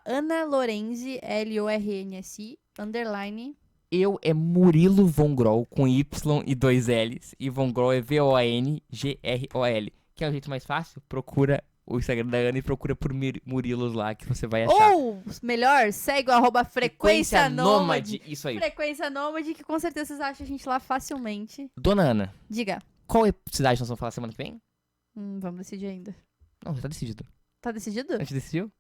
@AnaLorenzi, LORNSI, _. Eu é Murilo Von Grol, com Y e 2 L's. E Von Grol é VONGROL. Que é o jeito mais fácil? Procura o Instagram da Ana e procura por Murilos lá, que você vai achar. Ou, melhor, segue o @Frequência Nômade. Isso aí. Frequência Nômade, que com certeza vocês acham a gente lá facilmente. Dona Ana. Diga. Qual cidade nós vamos falar semana que vem? Vamos decidir ainda. Não, já tá decidido. Tá decidido? A gente decidiu?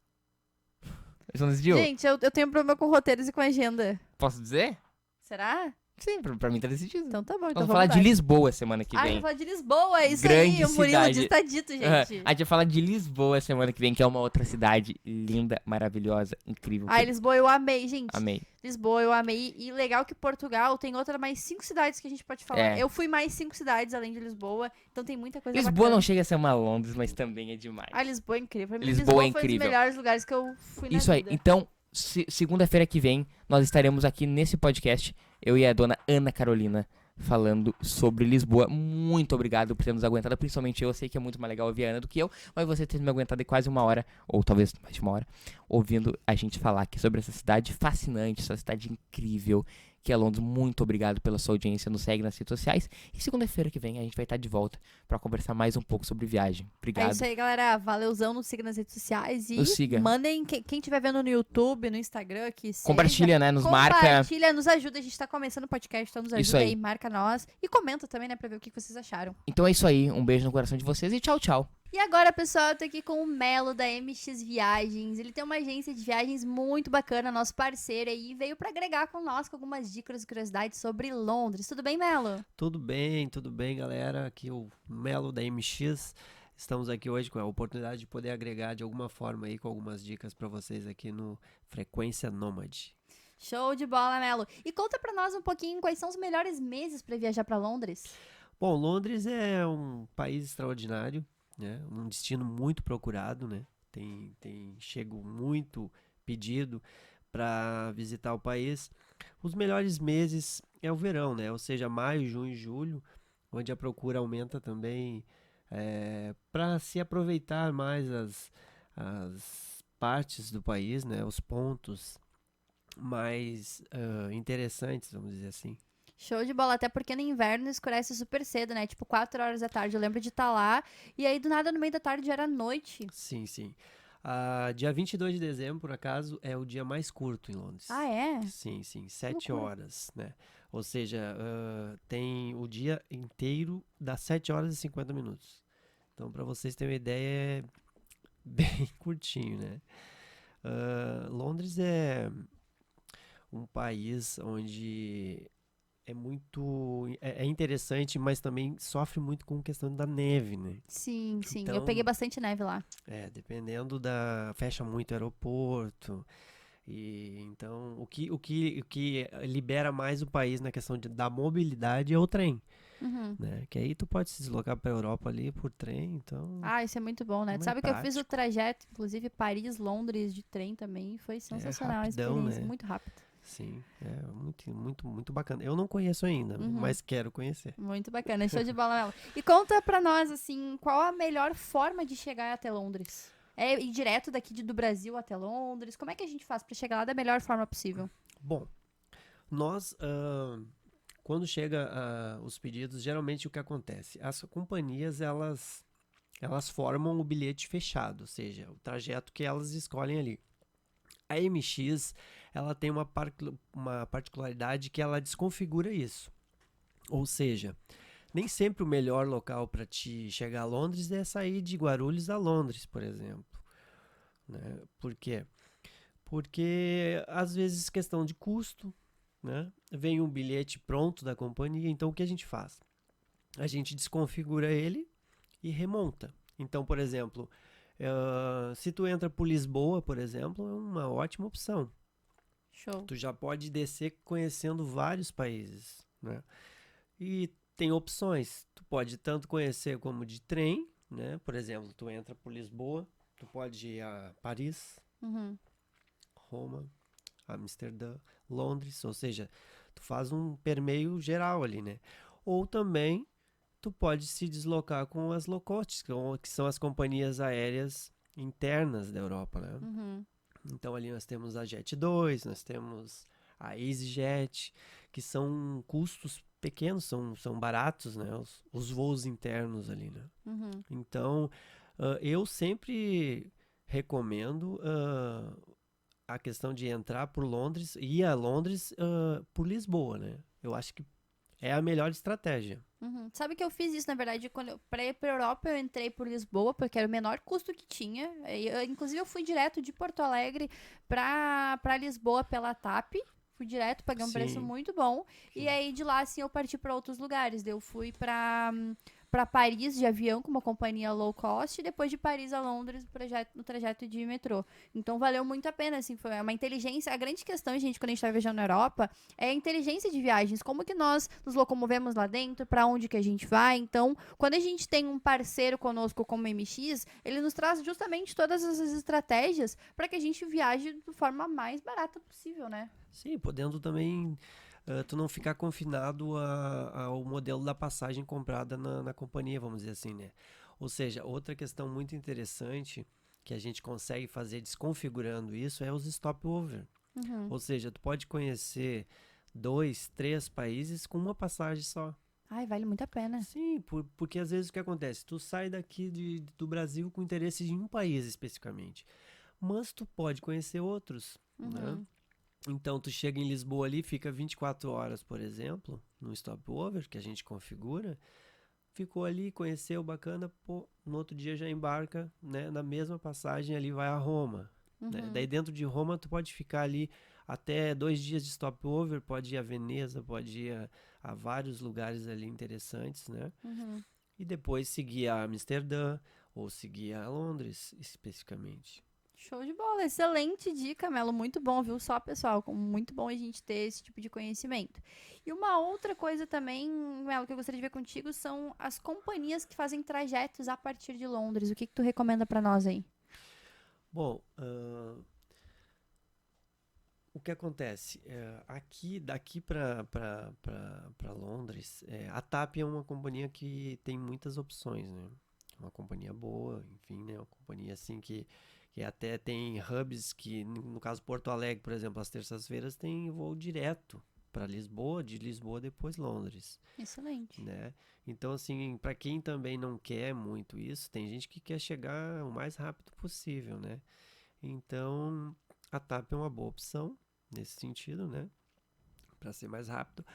A gente não decidiu? Gente, eu tenho problema com roteiros e com agenda. Posso dizer? Será? Sim, pra mim tá decidido. Então tá bom. Então vamos falar de Lisboa semana que vem. Vamos falar de Lisboa, isso Grande aí. O Murilo cidade. diz, tá dito, gente. A gente vai falar de Lisboa semana que vem, que é uma outra cidade linda, maravilhosa, incrível. Lisboa eu amei, gente. Amei. Lisboa eu amei. E legal que Portugal tem mais 5 cidades que a gente pode falar. Eu fui mais 5 cidades além de Lisboa, então tem muita coisa Lisboa bacana. Não chega a ser uma Londres, mas também é demais. Lisboa é incrível. Pra mim, Lisboa é foi incrível. um dos melhores lugares que eu fui na Isso aí. vida. Então, segunda-feira que vem, nós estaremos aqui nesse podcast, eu e a dona Ana Carolina, falando sobre Lisboa. Muito obrigado por ter nos aguentado, principalmente eu sei que é muito mais legal ouvir a Ana do que eu, mas você ter me aguentado quase 1 hora, ou talvez mais de 1 hora, ouvindo a gente falar aqui sobre essa cidade fascinante, essa cidade incrível, que é Londres. Muito obrigado pela sua audiência, nos segue nas redes sociais, e segunda-feira que vem a gente vai estar de volta pra conversar mais um pouco sobre viagem. Obrigado. É isso aí, galera. Valeuzão, nos siga nas redes sociais e siga. Mandem, quem estiver vendo no YouTube, no Instagram, que seja, compartilha, né? Nos marca. Compartilha, nos ajuda. A gente tá começando o podcast, então nos Isso ajuda aí, marca nós. E comenta também, né, pra ver o que vocês acharam. Então é isso aí. Um beijo no coração de vocês e tchau, tchau. E agora, pessoal, eu tô aqui com o Melo da MX Viagens. Ele tem uma agência de viagens muito bacana, nosso parceiro aí, veio pra agregar com nós com algumas dicas e curiosidades sobre Londres. Tudo bem, Melo? Tudo bem, galera. Aqui o Melo da MX. Estamos aqui hoje com a oportunidade de poder agregar de alguma forma aí com algumas dicas pra vocês aqui no Frequência Nômade. Show de bola, Melo. E conta pra nós um pouquinho quais são os melhores meses pra viajar pra Londres. Bom, Londres é um país extraordinário, né? Um destino muito procurado, né? Chego muito pedido para visitar o país. Os melhores meses é o verão, né? Ou seja, maio, junho e julho, onde a procura aumenta também para se aproveitar mais as partes do país, né? Os pontos mais interessantes, vamos dizer assim. Show de bola, até porque no inverno escurece super cedo, né? Tipo 4 horas da tarde, eu lembro de estar lá, e aí do nada no meio da tarde já era noite. Sim. Dia 22 de dezembro, por acaso, é o dia mais curto em Londres. Ah, é? Sim, 7 horas, né? Ou seja, tem o dia inteiro das 7 horas e 50 minutos. Então, para vocês terem uma ideia, é bem curtinho, né? Londres é um país onde é interessante, mas também sofre muito com a questão da neve, né? Sim. Então, eu peguei bastante neve lá. Dependendo fecha muito o aeroporto. E então o que libera mais o país na questão da mobilidade é o trem. Né? Que aí tu pode se deslocar para a Europa ali por trem, então... isso é muito bom, né? Tu sabe que eu fiz o trajeto, inclusive Paris-Londres de trem também, foi sensacional a experiência, muito rápido. Sim, muito bacana. Eu não conheço ainda, mas quero conhecer. Muito bacana, show de bola, Melo. E conta pra nós, assim, qual a melhor forma de chegar até Londres? É ir direto daqui do Brasil até Londres? Como é que a gente faz pra chegar lá da melhor forma possível? Bom, nós, quando chega os pedidos, geralmente o que acontece? As companhias, elas formam o bilhete fechado, ou seja, o trajeto que elas escolhem ali. A MX, ela tem uma particularidade que ela desconfigura isso. Ou seja, nem sempre o melhor local para te chegar a Londres é sair de Guarulhos a Londres, por exemplo. Né? Por quê? Porque, às vezes, questão de custo, né? Vem um bilhete pronto da companhia, então o que a gente faz? A gente desconfigura ele e remonta. Então, por exemplo, se tu entra por Lisboa, por exemplo, é uma ótima opção. Show. Tu já pode descer conhecendo vários países, né? E tem opções. Tu pode tanto conhecer como de trem, né? Por exemplo, tu entra por Lisboa, tu pode ir a Paris, Roma, Amsterdã, Londres, ou seja, tu faz um permeio geral ali, né? Ou também tu pode se deslocar com as low cost, que são as companhias aéreas internas da Europa, né? Então ali nós temos a Jet2, nós temos a EasyJet, que são custos pequenos, são baratos, né? Os voos internos ali, né? Então, eu sempre recomendo a questão de entrar por Londres, ir a Londres por Lisboa, né? Eu acho que é a melhor estratégia. Sabe que eu fiz isso, na verdade, pra ir pra Europa, eu entrei por Lisboa, porque era o menor custo que tinha. Inclusive, eu fui direto de Porto Alegre pra Lisboa pela TAP. Fui direto, paguei um preço muito bom. Sim. E aí, de lá, assim, eu parti pra outros lugares. Eu fui pra Paris de avião com uma companhia low cost e depois de Paris a Londres no trajeto de metrô. Então valeu muito a pena, assim, foi uma inteligência. A grande questão, gente, quando a gente tá viajando na Europa, é a inteligência de viagens, como que nós nos locomovemos lá dentro, pra onde que a gente vai. Então, quando a gente tem um parceiro conosco como a MX, ele nos traz justamente todas essas estratégias para que a gente viaje de forma mais barata possível, né? Sim, podendo também tu não ficar confinado ao modelo da passagem comprada na companhia, vamos dizer assim, né? Ou seja, outra questão muito interessante que a gente consegue fazer desconfigurando isso é os stopover. Ou seja, tu pode conhecer 2, 3 países com uma passagem só. Ai, vale muito a pena. Sim, porque às vezes o que acontece? Tu sai daqui do Brasil com interesse em um país especificamente, mas tu pode conhecer outros, né? Então, tu chega em Lisboa ali, fica 24 horas, por exemplo, no stopover, que a gente configura, ficou ali, conheceu, bacana, pô, no outro dia já embarca, né, na mesma passagem ali vai a Roma. Né? Daí dentro de Roma tu pode ficar ali até 2 dias de stopover, pode ir a Veneza, pode ir a vários lugares ali interessantes, né? E depois seguir a Amsterdã ou seguir a Londres, especificamente. Show de bola, excelente dica, Melo, muito bom, viu só, pessoal, muito bom a gente ter esse tipo de conhecimento. E uma outra coisa também, Melo, que eu gostaria de ver contigo são as companhias que fazem trajetos a partir de Londres. O que tu recomenda pra nós aí? Bom, o que acontece? Daqui para Londres, a TAP é uma companhia que tem muitas opções, né? Uma companhia boa, enfim, né? Uma companhia assim que até tem hubs que, no caso Porto Alegre, por exemplo, às terças-feiras tem voo direto para Lisboa, de Lisboa depois Londres. Excelente. Né? Então, assim, para quem também não quer muito isso, tem gente que quer chegar o mais rápido possível, né? Então, a TAP é uma boa opção nesse sentido, né? Para ser mais rápido.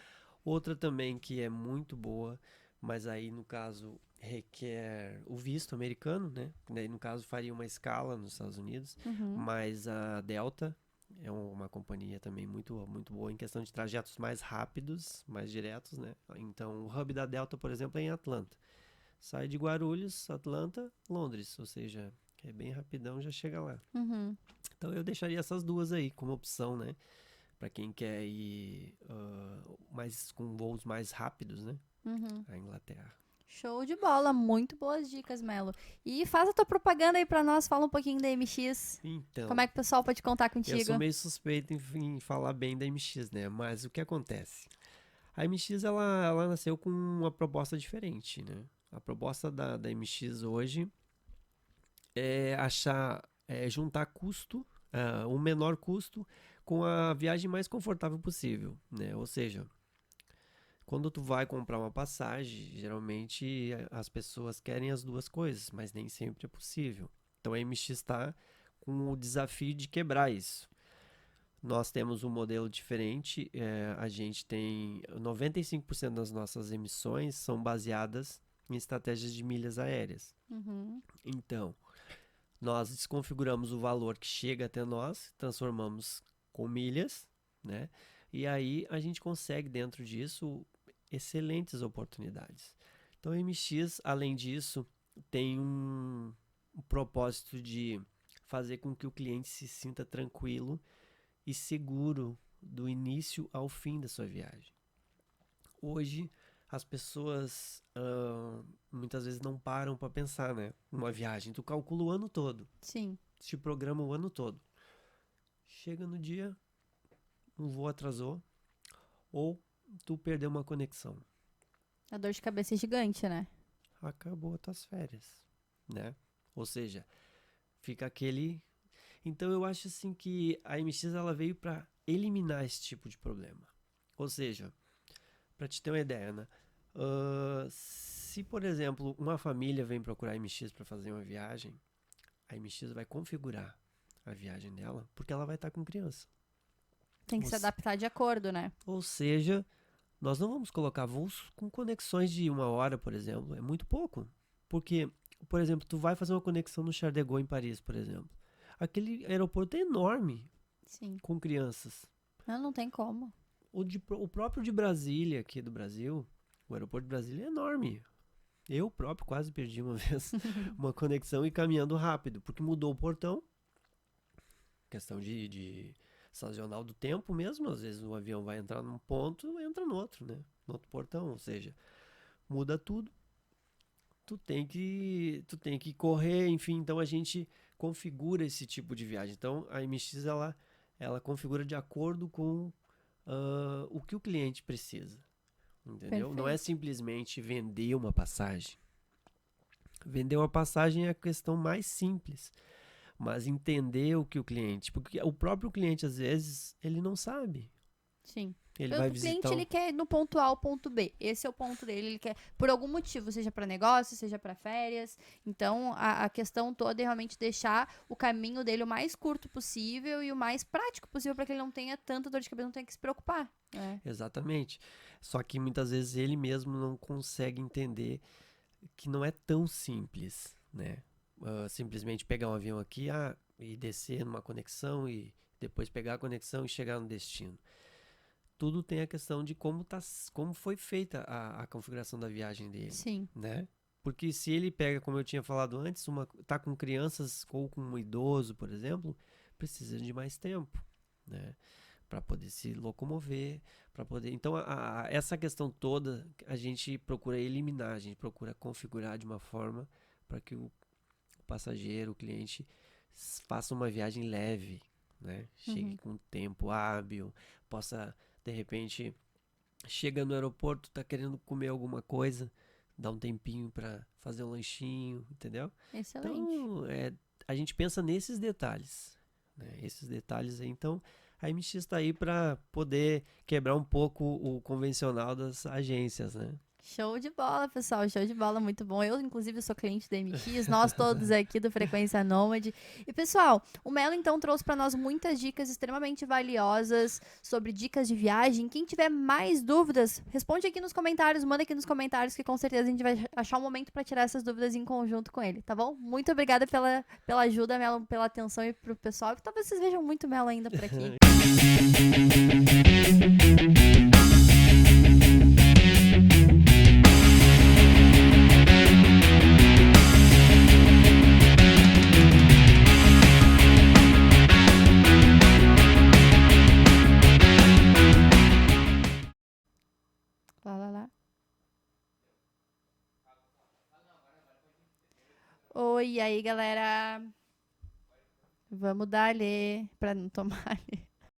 Outra também que é muito boa, mas aí no caso requer o visto americano, né? Daí no caso faria uma escala nos Estados Unidos, mas a Delta é uma companhia também muito, muito boa em questão de trajetos mais rápidos, mais diretos, né? Então o hub da Delta, por exemplo, é em Atlanta. Sai de Guarulhos, Atlanta, Londres, ou seja, é bem rapidão, já chega lá. Então eu deixaria essas duas aí como opção, né? Para quem quer ir com voos mais rápidos, né? A Inglaterra. Show de bola, muito boas dicas, Melo. E faz a tua propaganda aí pra nós, fala um pouquinho da MX. Então, como é que o pessoal pode contar contigo? Eu sou meio suspeito em falar bem da MX, né? Mas o que acontece? A MX, ela nasceu com uma proposta diferente, né? A proposta da MX hoje é juntar custo, o menor custo, com a viagem mais confortável possível, né? Ou seja, quando tu vai comprar uma passagem, geralmente as pessoas querem as duas coisas, mas nem sempre é possível. Então a MX está com o desafio de quebrar isso. nós temos um modelo diferente. A gente tem 95% das nossas emissões são baseadas em estratégias de milhas aéreas. Então, nós desconfiguramos o valor que chega até nós, transformamos com milhas, né? E aí a gente consegue, dentro disso, excelentes oportunidades. Então, a MX, além disso, tem um propósito de fazer com que o cliente se sinta tranquilo e seguro do início ao fim da sua viagem. Hoje, as pessoas muitas vezes não param para pensar, né? Uma viagem, tu calcula o ano todo. Sim. Te programa o ano todo. Chega no dia, um voo atrasou, ou tu perdeu uma conexão. A dor de cabeça é gigante, né? Acabou as tuas férias, né? Ou seja, fica aquele... Então eu acho assim que a MX ela veio para eliminar esse tipo de problema. Ou seja, para te ter uma ideia, né? Se, por exemplo, uma família vem procurar a MX para fazer uma viagem, a MX vai configurar a viagem dela, porque ela vai estar com criança. Tem que se adaptar de acordo, né? Ou seja, nós não vamos colocar voos com conexões de 1 hora, por exemplo. É muito pouco. Porque, por exemplo, tu vai fazer uma conexão no Charles de Gaulle em Paris, por exemplo. Aquele aeroporto é enorme. Sim. Com crianças. Não tem como. O próprio de Brasília, aqui do Brasil, o aeroporto de Brasília é enorme. Eu próprio quase perdi uma vez uma conexão e caminhando rápido, porque mudou o portão. Questão de sazonal do tempo mesmo, às vezes o avião vai entrar num ponto, entra no outro, né? No outro portão, ou seja, muda tudo. Tu tem que correr, enfim, então a gente configura esse tipo de viagem. Então a MX ela configura de acordo com o que o cliente precisa, entendeu? Perfeito. Não é simplesmente vender uma passagem. Vender uma passagem é a questão mais simples. Mas entender o que o cliente... Porque o próprio cliente, às vezes, ele não sabe. Sim. Ele vai O cliente, visitar... ele quer ir no ponto A ao ponto B. Esse é o ponto dele. Ele quer, por algum motivo, seja para negócio, seja para férias. Então, a questão toda é realmente deixar o caminho dele o mais curto possível e o mais prático possível para que ele não tenha tanta dor de cabeça, não tenha que se preocupar. Exatamente. Só que, muitas vezes, ele mesmo não consegue entender que não é tão simples, né? Simplesmente pegar um avião aqui e descer numa conexão e depois pegar a conexão e chegar no destino. Tudo tem a questão de como foi feita a configuração da viagem dele. Sim. Né? Porque se ele pega, como eu tinha falado antes, tá com crianças ou com um idoso, por exemplo, precisa de mais tempo, né? Para poder se locomover, para poder... Então, essa questão toda a gente procura eliminar, a gente procura configurar de uma forma para que o passageiro, o cliente, faça uma viagem leve, né? Chegue com tempo hábil, possa, de repente, chega no aeroporto, tá querendo comer alguma coisa, dá um tempinho para fazer um lanchinho, entendeu? Excelente. Então, a gente pensa nesses detalhes, né? Esses detalhes aí. Então, a MX está aí para poder quebrar um pouco o convencional das agências, né? Show de bola, pessoal. Show de bola, muito bom. Eu, inclusive, sou cliente da MX, nós todos aqui do Frequência Nômade. E, pessoal, o Melo, então, trouxe para nós muitas dicas extremamente valiosas sobre dicas de viagem. Quem tiver mais dúvidas, responde aqui nos comentários, manda aqui nos comentários, que com certeza a gente vai achar um momento para tirar essas dúvidas em conjunto com ele, tá bom? Muito obrigada pela ajuda, Melo, pela atenção e pro pessoal. Talvez vocês vejam muito Melo ainda por aqui. Oi, e aí, galera? Vamos dar-lhe pra não tomar ali.